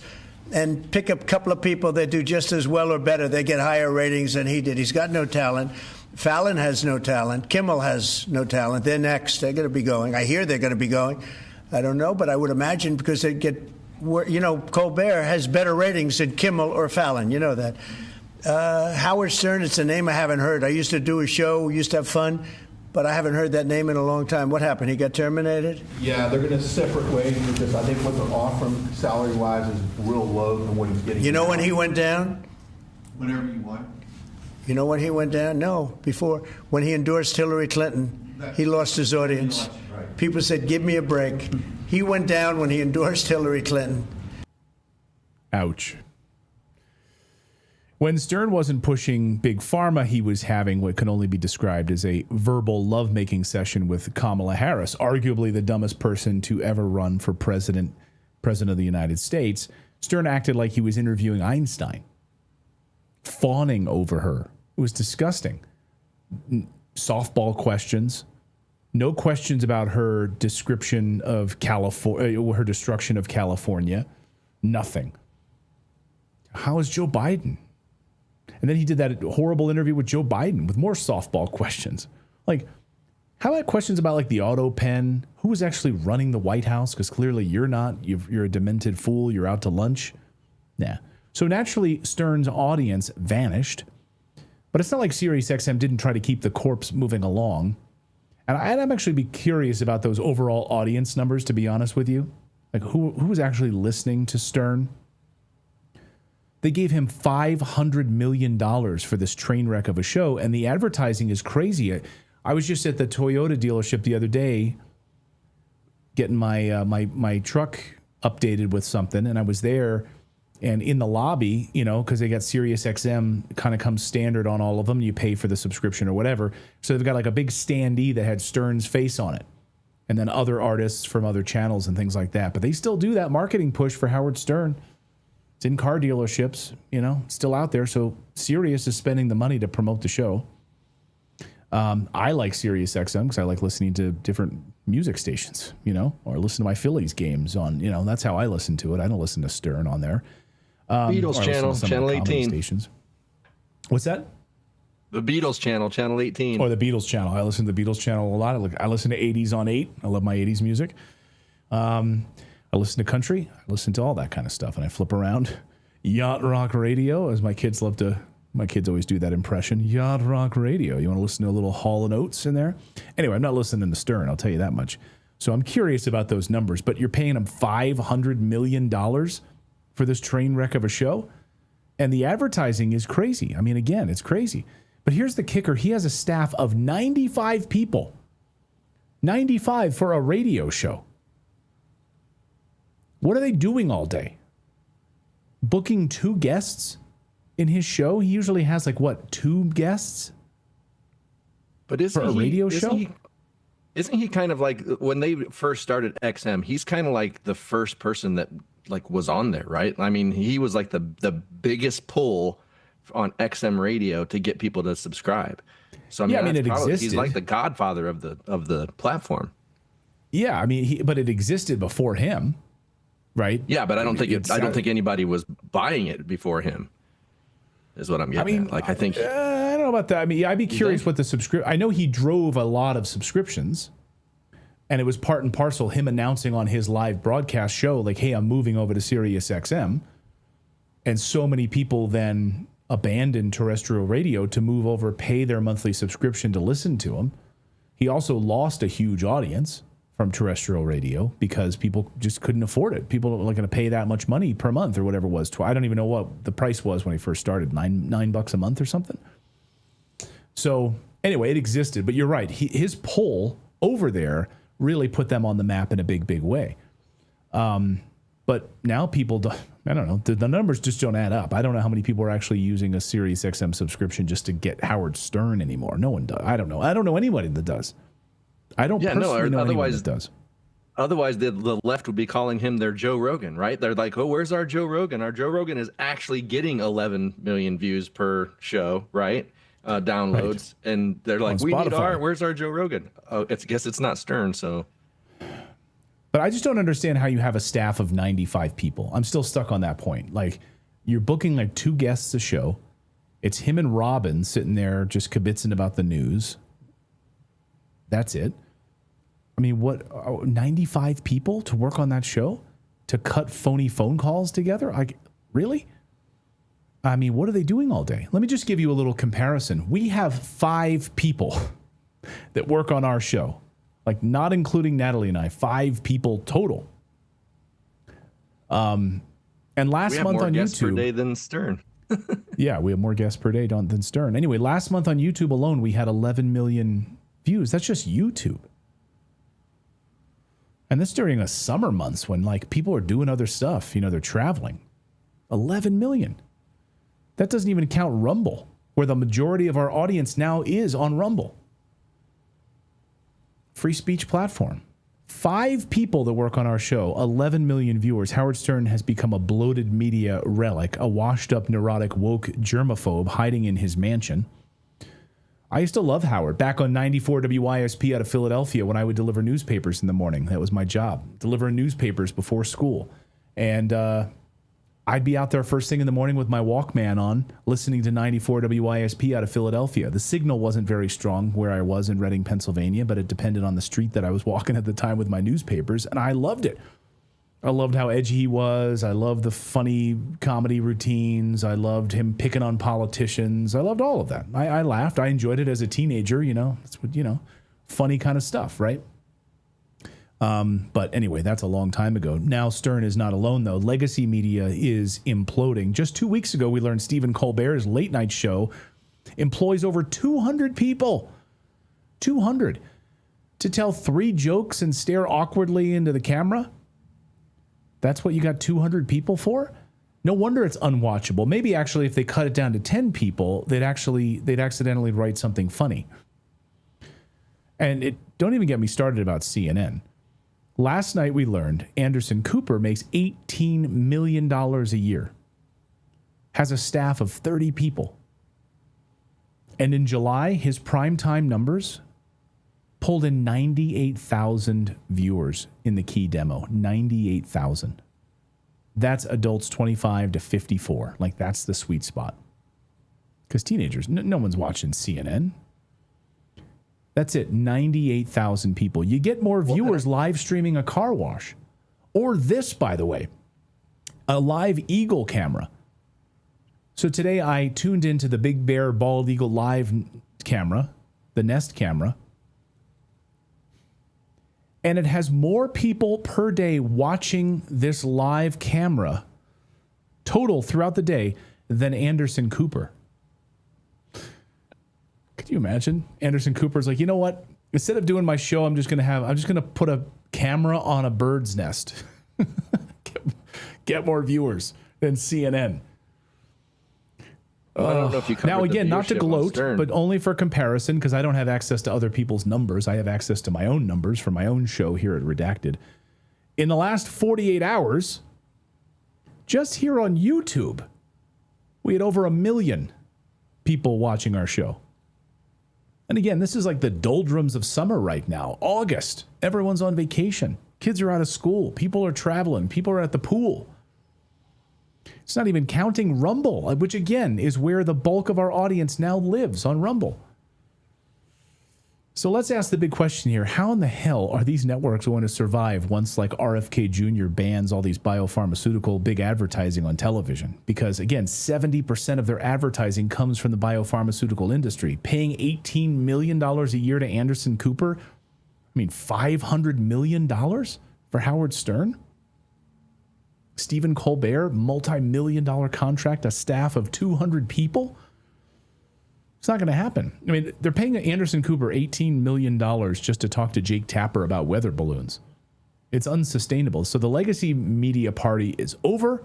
and pick up a couple of people that do just as well or better. They get higher ratings than he did. He's got no talent. Fallon has no talent. Kimmel has no talent. They're next. They're going to be going. I hear they're going to be going. I don't know, but I would imagine because they get, you know, Colbert has better ratings than Kimmel or Fallon. You know that. Howard Stern, it's a name I haven't heard. I used to do a show, used to have fun, but I haven't heard that name in a long time. What happened? He got terminated? Yeah, they're going to separate ways because I think what they're offering salary-wise is real low than what he's getting. You know when he went down? Whenever you want. You know when he went down? No, before. When he endorsed Hillary Clinton, he lost his audience. Right. People said, give me a break. He went down when he endorsed Hillary Clinton. Ouch. When Stern wasn't pushing Big Pharma, he was having what can only be described as a verbal lovemaking session with Kamala Harris, arguably the dumbest person to ever run for president of the United States. Stern acted like he was interviewing Einstein, fawning over her. It was disgusting. Softball questions. No questions about her description of California, her destruction of California. Nothing. How is Joe Biden? And then he did that horrible interview with Joe Biden with more softball questions. Like, how about questions about like the auto pen? Who was actually running the White House? Because clearly you're not. You're a demented fool. You're out to lunch. Nah. So naturally, Stern's audience vanished. But it's not like Sirius XM didn't try to keep the corpse moving along. And I'm actually be curious about those overall audience numbers, to be honest with you. Like, who was actually listening to Stern? They gave him $500 million for this train wreck of a show, and the advertising is crazy. I was just at the Toyota dealership the other day getting my truck updated with something, and I was there, and in the lobby, because they got Sirius XM kind of comes standard on all of them. You pay for the subscription or whatever. So they've got like a big standee that had Stern's face on it, and then other artists from other channels and things like that. But they still do that marketing push for Howard Stern. It's in car dealerships, it's still out there. So Sirius is spending the money to promote the show. I like Sirius XM because I like listening to different music stations, or listen to my Phillies games on, that's how I listen to it. I don't listen to Stern on there. Beatles channel, channel 18. Stations. What's that? The Beatles channel, channel 18. Or the Beatles channel. I listen to the Beatles channel a lot. I listen to 80s on 8. I love my 80s music. I listen to country. I listen to all that kind of stuff. And I flip around. Yacht Rock Radio, as my kids always do that impression. Yacht Rock Radio. You want to listen to a little Hall & Oates in there? Anyway, I'm not listening to Stern, I'll tell you that much. So I'm curious about those numbers. But you're paying them $500 million for this train wreck of a show? And the advertising is crazy. I mean, again, it's crazy. But here's the kicker. He has a staff of 95 people. 95 for a radio show. What are they doing all day? Booking 2 guests in his show? He usually has 2 guests? But for a radio show? Isn't he kind of like, when they first started XM, he's kind of like the first person that was on there, right? I mean, he was like the biggest pull on XM radio to get people to subscribe. So I mean, it existed. He's like the godfather of the platform. Yeah, I mean, but it existed before him, right? Yeah, but I don't think anybody was buying it before him. Is what I'm getting at. I think I don't know about that. I mean, I'd be curious what the subscription. I know he drove a lot of subscriptions, and it was part and parcel him announcing on his live broadcast show, "Hey, I'm moving over to Sirius XM," and so many people then abandoned terrestrial radio to move over, pay their monthly subscription to listen to him. He also lost a huge audience from terrestrial radio because people just couldn't afford it. People were going to pay that much money per month or whatever it was. I don't even know what the price was when he first started, $9 a month or something. So anyway, it existed, but you're right. His pull over there really put them on the map in a big, big way. But now people, I don't know, the numbers just don't add up. I don't know how many people are actually using a Sirius XM subscription just to get Howard Stern anymore. No one does. I don't know. I don't know anybody that does. I don't personally know anyone that does. Otherwise, the left would be calling him their Joe Rogan, right? They're like, oh, where's our Joe Rogan? Our Joe Rogan is actually getting 11 million views per show, right? Downloads. Right. And they're like, where's our Joe Rogan? Oh, I guess it's not Stern, so... But I just don't understand how you have a staff of 95 people. I'm still stuck on that point. You're booking 2 guests a show. It's him and Robin sitting there just kibitzing about the news. That's it. I mean, 95 people to work on that show? To cut phony phone calls together? Really? I mean, what are they doing all day? Let me just give you a little comparison. We have 5 people that work on our show. Not including Natalie and I, 5 people total. And last month on YouTube, we have more guests per day than Stern. Yeah, we have more guests per day than Stern. Anyway, last month on YouTube alone, we had 11 million views. That's just YouTube. And that's during the summer months when people are doing other stuff. They're traveling. 11 million. That doesn't even count Rumble, where the majority of our audience now is on Rumble. Free speech platform. 5 people that work on our show, 11 million viewers. Howard Stern has become a bloated media relic, a washed up, neurotic, woke germaphobe hiding in his mansion. I used to love Howard. Back on 94 WYSP out of Philadelphia when I would deliver newspapers in the morning. That was my job, delivering newspapers before school. And I'd be out there first thing in the morning with my Walkman on, listening to 94 WYSP out of Philadelphia. The signal wasn't very strong where I was in Reading, Pennsylvania, but it depended on the street that I was walking at the time with my newspapers, and I loved it. I loved how edgy he was. I loved the funny comedy routines. I loved him picking on politicians. I loved all of that. I laughed. I enjoyed it as a teenager, It's what, funny kind of stuff, right? But anyway, that's a long time ago. Now Stern is not alone, though. Legacy media is imploding. Just 2 weeks ago, we learned Stephen Colbert's late night show employs over 200 people. 200 to tell 3 jokes and stare awkwardly into the camera? That's what you got 200 people for? No wonder it's unwatchable. Maybe actually if they cut it down to 10 people, they'd accidentally write something funny. And don't even get me started about CNN. Last night we learned Anderson Cooper makes $18 million a year, has a staff of 30 people. And in July, his primetime numbers pulled in 98,000 viewers in the key demo. 98,000. That's adults 25 to 54. Like, that's the sweet spot. Because teenagers, no one's watching CNN. That's it, 98,000 people. You get more viewers live streaming a car wash. Or this, by the way, a live eagle camera. So today I tuned into the Big Bear Bald Eagle live camera, the Nest camera. And it has more people per day watching this live camera total throughout the day than Anderson Cooper. Could you imagine? Anderson Cooper's like, you know what? Instead of doing my show, I'm just gonna put a camera on a bird's nest. Get more viewers than CNN. I don't know if you now again, not to gloat, but only for comparison, because I don't have access to other people's numbers. I have access to my own numbers for my own show here at Redacted. In the last 48 hours, just here on YouTube, we had over 1 million people watching our show. And again, this is like the doldrums of summer right now. August, everyone's on vacation. Kids are out of school. People are traveling. People are at the pool. It's not even counting Rumble, which again is where the bulk of our audience now lives, on Rumble. So let's ask the big question here. How in the hell are these networks going to survive once like RFK Jr. bans all these biopharmaceutical big advertising on television? Because again, 70% of their advertising comes from the biopharmaceutical industry. Paying $18 million a year to Anderson Cooper, I mean $500 million for Howard Stern? Stephen Colbert, multi-million-dollar contract, a staff of 200 people? It's not going to happen. I mean, they're paying Anderson Cooper $18 million just to talk to Jake Tapper about weather balloons. It's unsustainable. So the legacy media party is over.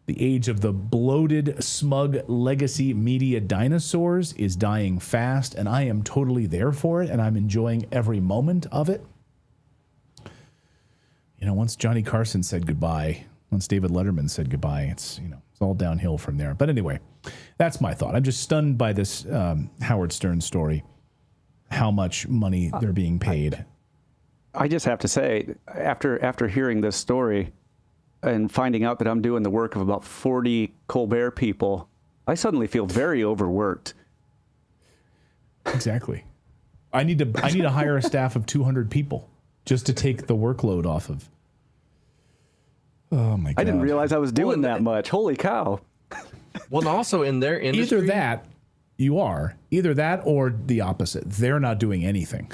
The age of the bloated, smug legacy media dinosaurs is dying fast, and I am totally there for it, and I'm enjoying every moment of it. You know, once Johnny Carson said goodbye, once David Letterman said goodbye, it's all downhill from there. But anyway, that's my thought. I'm just stunned by this Howard Stern story, how much money they're being paid. I just have to say, after hearing this story and finding out that I'm doing the work of about 40 Colbert people, I suddenly feel very overworked. Exactly. I need to hire a staff of 200 people just to take the workload off of. Oh my God. I didn't realize I was doing that much. Holy cow. Well, and also in their industry. Either that or the opposite. They're not doing anything,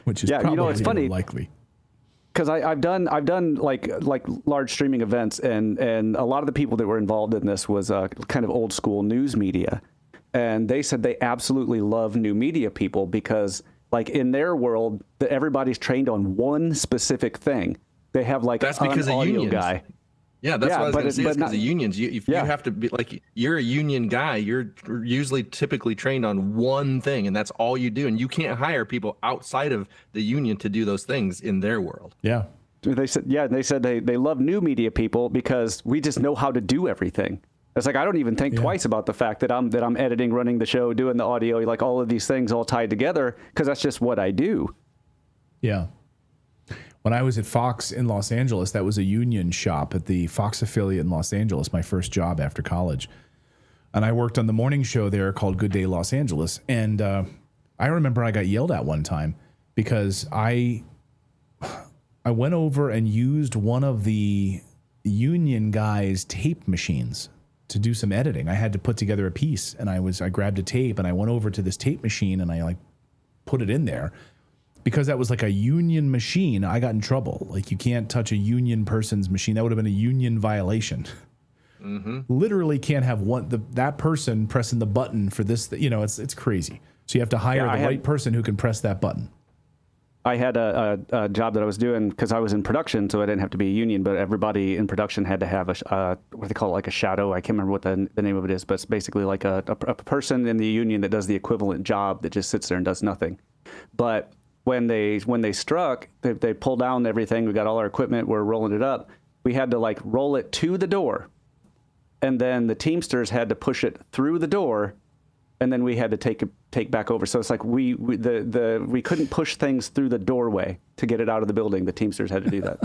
which is probably it's funny, likely. Because I've done like large streaming events, and a lot of the people that were involved in this was kind of old school news media. And they said they absolutely love new media people because like in their world, everybody's trained on one specific thing. They have like that's because an of audio unions. Guy. Yeah, that's what I was going to say. It's because of unions. You have to be like, you're a union guy. You're usually typically trained on one thing, and that's all you do. And you can't hire people outside of the union to do those things in their world. Yeah. They said they love new media people because we just know how to do everything. It's like I don't even think twice about the fact that I'm editing, running the show, doing the audio, like all of these things all tied together because that's just what I do. Yeah. When I was at Fox in Los Angeles, that was a union shop at the Fox affiliate in Los Angeles, my first job after college. And I worked on the morning show there called Good Day Los Angeles. And I remember I got yelled at one time because I went over and used one of the union guys' tape machines to do some editing. I had to put together a piece, and I grabbed a tape and I went over to this tape machine and I like put it in there. Because that was like a union machine, I got in trouble. Like, you can't touch a union person's machine. That would have been a union violation. Mm-hmm. Literally can't have that person pressing the button for this. It's crazy. So you have to hire the right person who can press that button. I had a job that I was doing because I was in production, so I didn't have to be a union, but everybody in production had to have what do they call it, like a shadow? I can't remember what the name of it is, but it's basically like a person in the union that does the equivalent job that just sits there and does nothing. But when they struck, they pulled down everything. We got all our equipment. We're rolling it up. We had to like roll it to the door, and then the Teamsters had to push it through the door, and then we had to take back over. So it's like we couldn't push things through the doorway to get it out of the building. The Teamsters had to do that.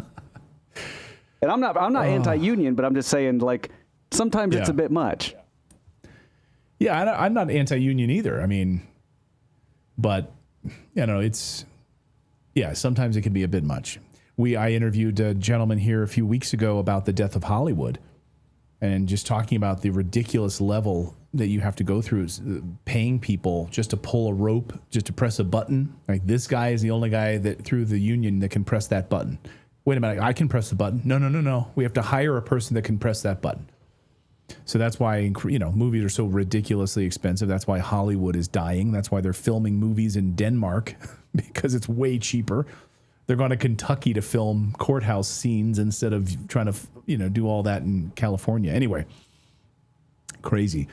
And I'm not anti-union, but I'm just saying, like, sometimes it's a bit much. Yeah, I'm not anti-union either. I mean, but sometimes it can be a bit much. I interviewed a gentleman here a few weeks ago about the death of Hollywood, and just talking about the ridiculous level that you have to go through, paying people just to pull a rope, just to press a button. Like, this guy is the only guy that through the union that can press that button. Wait a minute, I can press the button. No. We have to hire a person that can press that button. So that's why, movies are so ridiculously expensive. That's why Hollywood is dying. That's why they're filming movies in Denmark because it's way cheaper. They're going to Kentucky to film courthouse scenes instead of trying to, do all that in California. Anyway, crazy.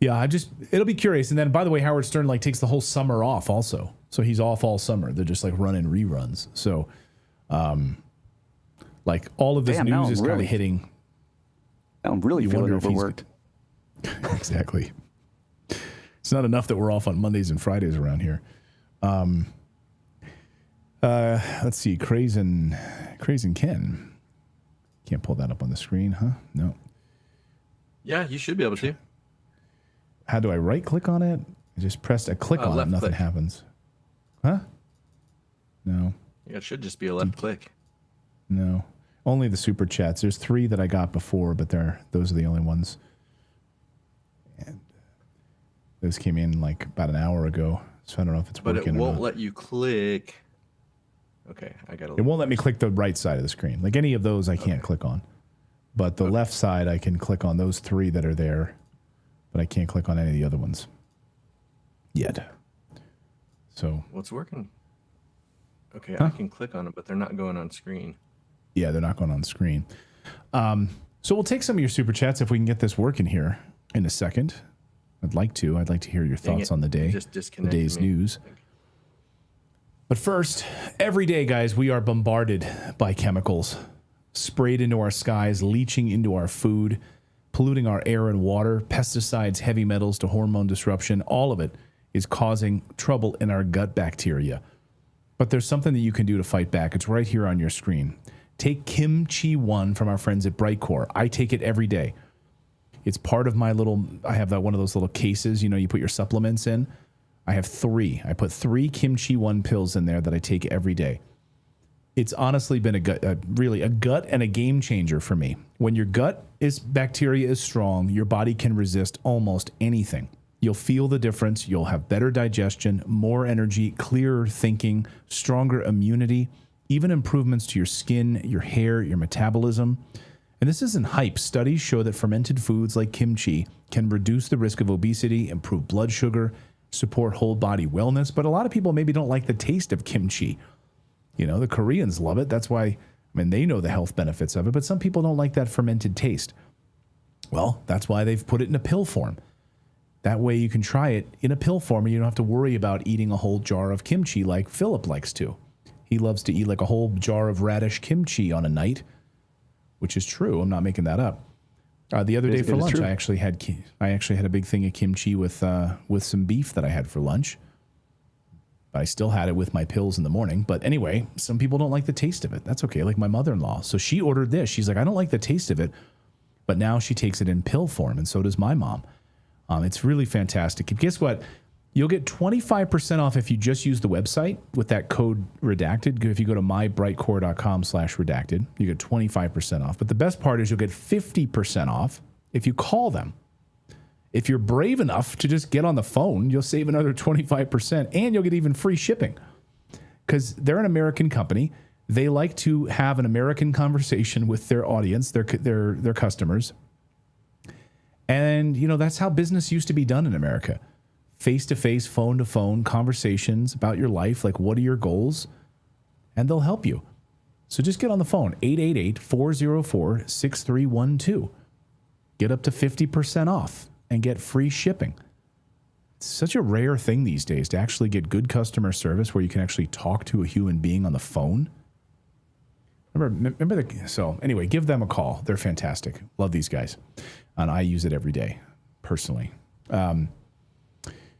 Yeah, it'll be curious. And then, by the way, Howard Stern takes the whole summer off also. So he's off all summer. They're just running reruns. So, all of this news is kind of hitting. I'm really feeling overworked. Exactly. It's not enough that we're off on Mondays and Fridays around here. Let's see. Crazen Ken. Can't pull that up on the screen, huh? No. Yeah, you should be able to. How do I right click on it? I just pressed a click on it. Nothing happens. Huh? No. Yeah, it should just be a left click. No. Only the super chats. There's 3 that I got before, but those are the only ones. And those came in about an hour ago, so I don't know if it's working. But it won't let you click. Okay, It won't let me click the right side of the screen. Like any of those, I can't click on. But the left side, I can click on those 3 that are there, but I can't click on any of the other ones yet. So what's working? Okay, I can click on it, but they're not going on screen. Yeah, they're not going on screen. So we'll take some of your super chats if we can get this working here in a second. I'd like to hear your thoughts on the day, the day's news. But first, every day, guys, we are bombarded by chemicals sprayed into our skies, leaching into our food, polluting our air and water, pesticides, heavy metals to hormone disruption. All of it is causing trouble in our gut bacteria. But there's something that you can do to fight back. It's right here on your screen. Take Kimchi One from our friends at Brightcore. I take it every day. It's part of my I have one of those little cases, you put your supplements in. I have 3. I put 3 Kimchi One pills in there that I take every day. It's honestly been really a gut and a game changer for me. When your bacteria is strong, your body can resist almost anything. You'll feel the difference. You'll have better digestion, more energy, clearer thinking, stronger immunity, even improvements to your skin, your hair, your metabolism. And this isn't hype. Studies show that fermented foods like kimchi can reduce the risk of obesity, improve blood sugar, support whole body wellness. But a lot of people maybe don't like the taste of kimchi. The Koreans love it. That's why, they know the health benefits of it, but some people don't like that fermented taste. Well, that's why they've put it in a pill form. That way you can try it in a pill form and you don't have to worry about eating a whole jar of kimchi like Philip likes to. He loves to eat like a whole jar of radish kimchi on a night, which is true. I'm not making that up. The other day for lunch, I actually had a big thing of kimchi with some beef that I had for lunch. I still had it with my pills in the morning. But anyway, some people don't like the taste of it. That's okay. Like my mother-in-law. So she ordered this. She's like, I don't like the taste of it. But now she takes it in pill form, and so does my mom. It's really fantastic. And guess what? You'll get 25% off if you just use the website with that code redacted. If you go to mybrightcore.com/redacted, you get 25% off. But the best part is you'll get 50% off if you call them. If you're brave enough to just get on the phone, you'll save another 25% and you'll get even free shipping because they're an American company. They like to have an American conversation with their audience, their customers. And, that's how business used to be done in America. face-to-face, phone-to-phone conversations about your life, like what are your goals, and they'll help you. So just get on the phone, 888-404-6312. Get up to 50% off and get free shipping. It's such a rare thing these days to actually get good customer service where you can actually talk to a human being on the phone. So anyway, give them a call. They're fantastic. Love these guys. And I use it every day, personally.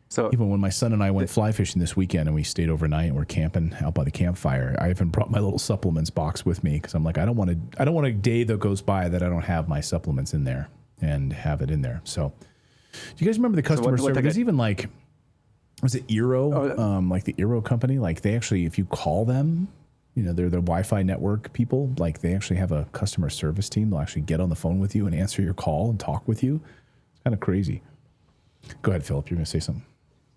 So even when my son and I went fly fishing this weekend and we stayed overnight and we're camping out by the campfire, I even brought my little supplements box with me because I'm like, I don't want a day that goes by that I don't have my supplements in there and have it in there. So do you guys remember the customer service? There's even like, was it Eero? Like the Eero company, like they actually, if you call them, you know, they're the Wi-Fi network people, like they actually have a customer service team. They'll actually get on the phone with you and answer your call and talk with you. It's kind of crazy. Go ahead, Philip. You're going to say something.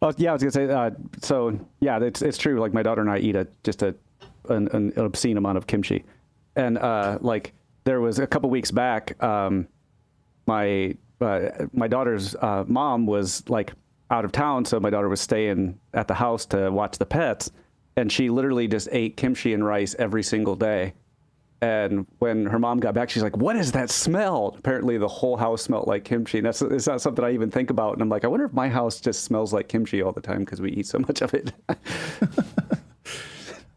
Oh, yeah, I was going to say, so yeah, it's true. Like my daughter and I eat an obscene amount of kimchi. And like there was a couple weeks back, my daughter's mom was like out of town. So my daughter was staying at the house to watch the pets. And she literally just ate kimchi and rice every single day. And when her mom got back, she's like, what is that smell? Apparently the whole house smelled like kimchi. And it's not something I even think about. And I'm like, I wonder if my house just smells like kimchi all the time because we eat so much of it.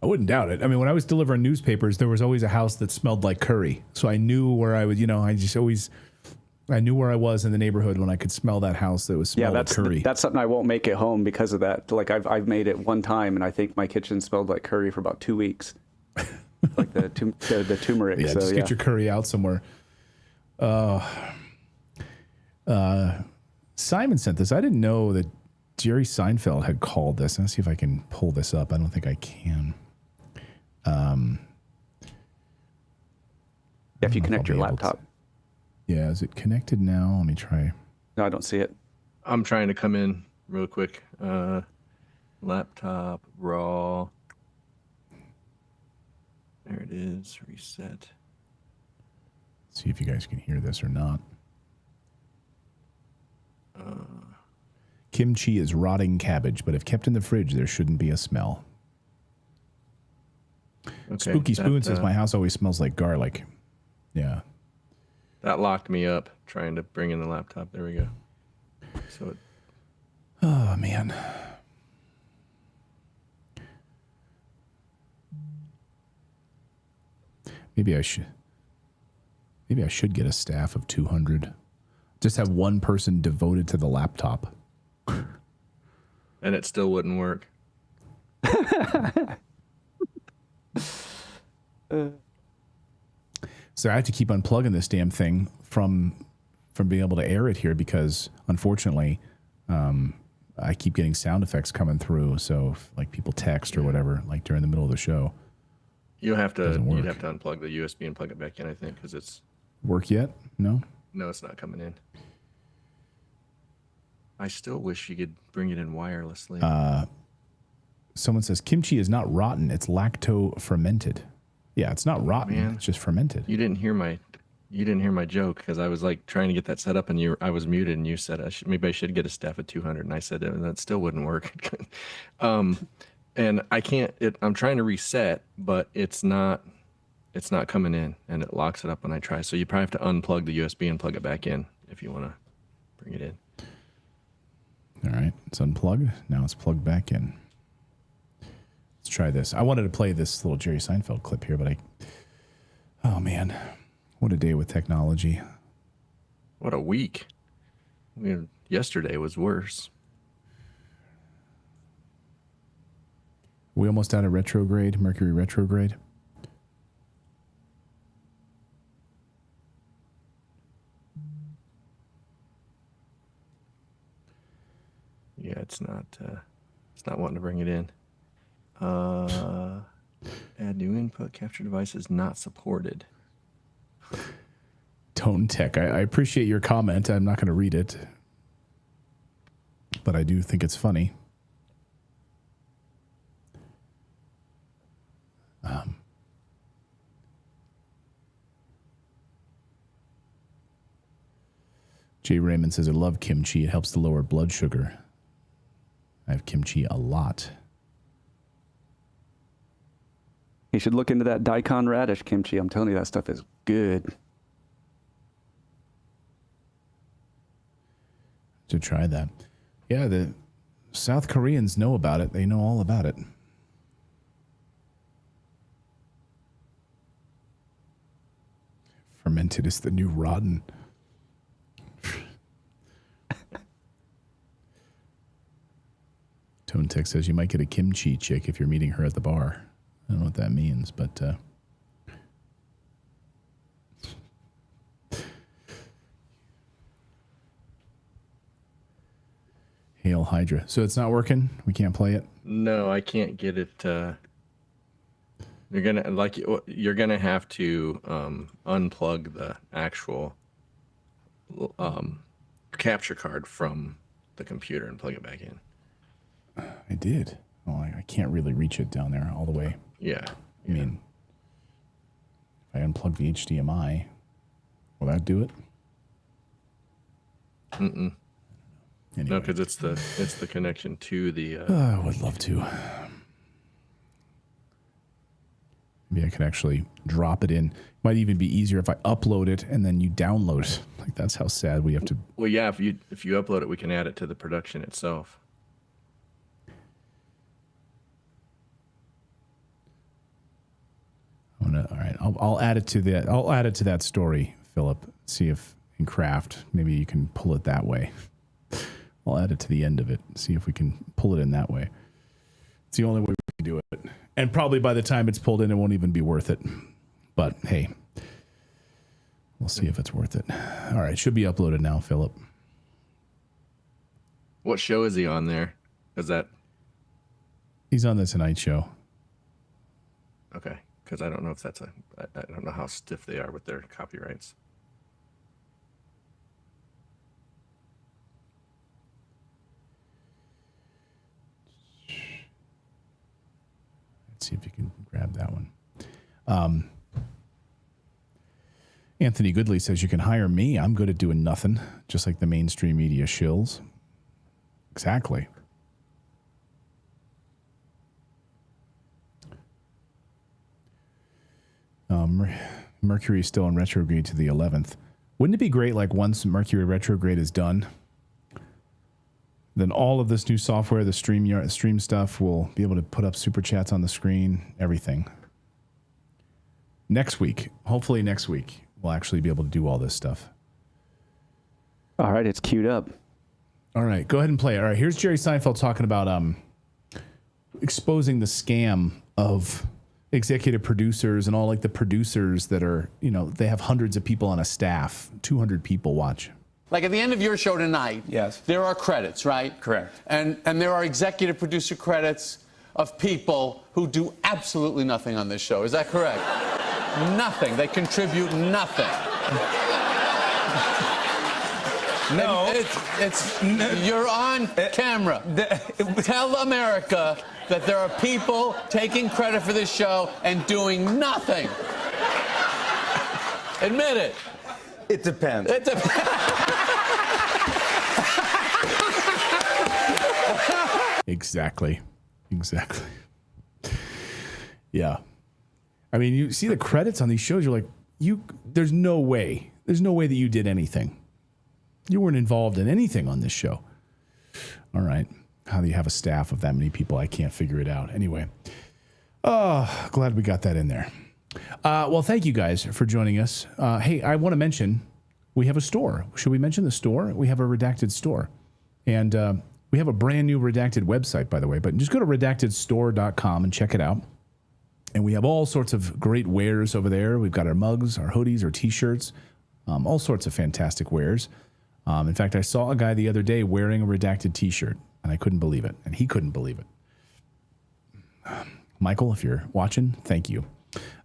I wouldn't doubt it. I mean, when I was delivering newspapers, there was always a house that smelled like curry. So I knew where I would, you know, I knew where I was in the neighborhood when I could smell that house that was smelled like curry. That's something I won't make at home because of that. Like I've made it one time and I think my kitchen smelled like curry for about 2 weeks. Like the turmeric. Yeah, so, just get your curry out somewhere. Simon sent this. I didn't know that Jerry Seinfeld had called this. Let's see if I can pull this up. I don't think I can. If you connect your laptop. Yeah, is it connected now? Let me try. No, I don't see it. I'm trying to come in real quick. Laptop, raw. There it is, reset. See if you guys can hear this or not. Kimchi is rotting cabbage, but if kept in the fridge, there shouldn't be a smell. Okay, Spooky Spoon says, my house always smells like garlic. Yeah. That locked me up trying to bring in the laptop. There we go. So oh, man. Maybe I should get a staff of 200. Just have one person devoted to the laptop. And it still wouldn't work. So I have to keep unplugging this damn thing from being able to air it here because, unfortunately, I keep getting sound effects coming through. So if, like, people text or whatever, like during the middle of the show. You'd have to unplug the USB and plug it back in, I think, because it's... Work yet? No? No, it's not coming in. I still wish you could bring it in wirelessly. Someone says, kimchi is not rotten. It's lacto-fermented. Yeah, it's not rotten. Man, it's just fermented. You didn't hear my joke because I was like trying to get that set up and I was muted and you said maybe I should get a staff at 200 and I said that still wouldn't work. And I can't. I'm trying to reset, but it's not coming in and it locks it up when I try. So you probably have to unplug the USB and plug it back in if you want to bring it in. All right, it's unplugged. Now it's plugged back in. Let's try this. I wanted to play this little Jerry Seinfeld clip here, but oh man, what a day with technology. What a week. Yesterday was worse. We almost out of retrograde, Mercury retrograde. Yeah, it's not wanting to bring it in. Add new input, capture device is not supported. Tone Tech, I appreciate your comment. I'm not going to read it, but I do think it's funny. Jay Raymond says, I love kimchi. It helps to lower blood sugar. I have kimchi a lot. You should look into that daikon radish kimchi. I'm telling you, that stuff is good. To try that. Yeah, the South Koreans know about it. They know all about it. Fermented is the new rotten. Tone Tech says you might get a kimchi chick if you're meeting her at the bar. I don't know what that means, but Hail Hydra. So it's not working? We can't play it? No, I can't get it. You're gonna have to unplug the actual capture card from the computer and plug it back in. I did. Oh, I can't really reach it down there all the way. Yeah. I mean, if I unplug the HDMI, will that do it? Mm-mm. Anyway. No, because it's the connection to the. I would love to. Maybe I could actually drop it in. Might even be easier if I upload it and then you download it. Like, that's how sad we have to. Well, yeah. If you upload it, we can add it to the production itself. All right, I'll add it to that. I'll add it to that story, Philip. See if in craft maybe you can pull it that way. I'll add it to the end of it. See if we can pull it in that way. It's the only way we can do it. And probably by the time it's pulled in, it won't even be worth it. But hey, we'll see if it's worth it. All right, should be uploaded now, Philip. What show is he on there? Is that? He's on the Tonight Show. Okay, because I don't know if that's I don't know how stiff they are with their copyrights. Let's see if you can grab that one. Anthony Goodley says you can hire me. I'm good at doing nothing, just like the mainstream media shills. Exactly. Mercury is still in retrograde to the 11th. Wouldn't it be great, like, once Mercury retrograde is done, then all of this new software, the stream stuff, will be able to put up super chats on the screen, everything. Next week, hopefully next week, we'll actually be able to do all this stuff. All right, it's queued up. All right, go ahead and play it. All right, here's Jerry Seinfeld talking about exposing the scam of executive producers and all, like, the producers that are, you know, they have hundreds of people on a staff, 200 people watch. Like at the end of your show tonight, yes, there are credits, right? Correct. And there are executive producer credits of people who do absolutely nothing on this show. Is that correct? Nothing. They contribute nothing. No. It's you're on camera. Tell America that there are people taking credit for this show and doing nothing. Admit it. It depends. It depends. Exactly. Yeah. I mean, you see the credits on these shows, you're like, there's no way that you did anything. You weren't involved in anything on this show. All right. How do you have a staff of that many people? I can't figure it out. Anyway. Oh, glad we got that in there. Well, thank you guys for joining us. Hey, I want to mention we have a store. Should we mention the store? We have a Redacted store. And we have a brand new Redacted website, by the way. But just go to redactedstore.com and check it out. And we have all sorts of great wares over there. We've got our mugs, our hoodies, our T-shirts, all sorts of fantastic wares. In fact, I saw a guy the other day wearing a Redacted T-shirt, and I couldn't believe it. And he couldn't believe it. Michael, if you're watching, thank you.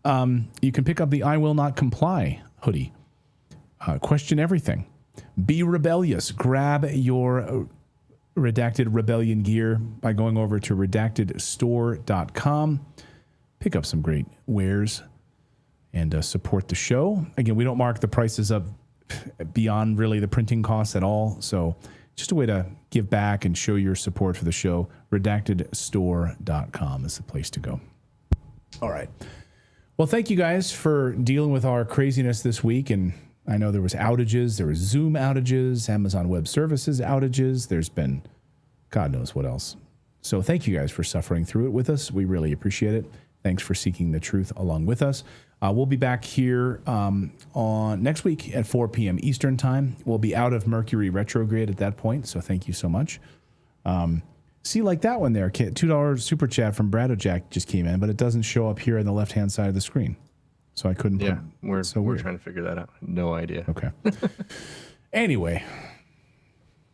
You can pick up the I Will Not Comply hoodie. Question everything. Be rebellious. Grab your Redacted Rebellion gear by going over to redactedstore.com. Pick up some great wares and support the show. Again, we don't mark the prices up beyond really the printing costs at all. So just a way to give back and show your support for the show. Redactedstore.com is the place to go. All right. Well, thank you guys for dealing with our craziness this week. And I know there was outages. There was Zoom outages, Amazon Web Services outages. There's been God knows what else. So thank you guys for suffering through it with us. We really appreciate it. Thanks for seeking the truth along with us. We'll be back here on next week at 4 p.m. Eastern time. We'll be out of Mercury retrograde at that point. So thank you so much. See, like that one there, $2 super chat from Bradojack just came in, but it doesn't show up here on the left-hand side of the screen. So I couldn't. Yeah, we're weird. trying to figure that out. No idea. Okay. Anyway,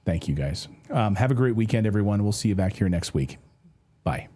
thank you guys. Have a great weekend, everyone. We'll see you back here next week. Bye.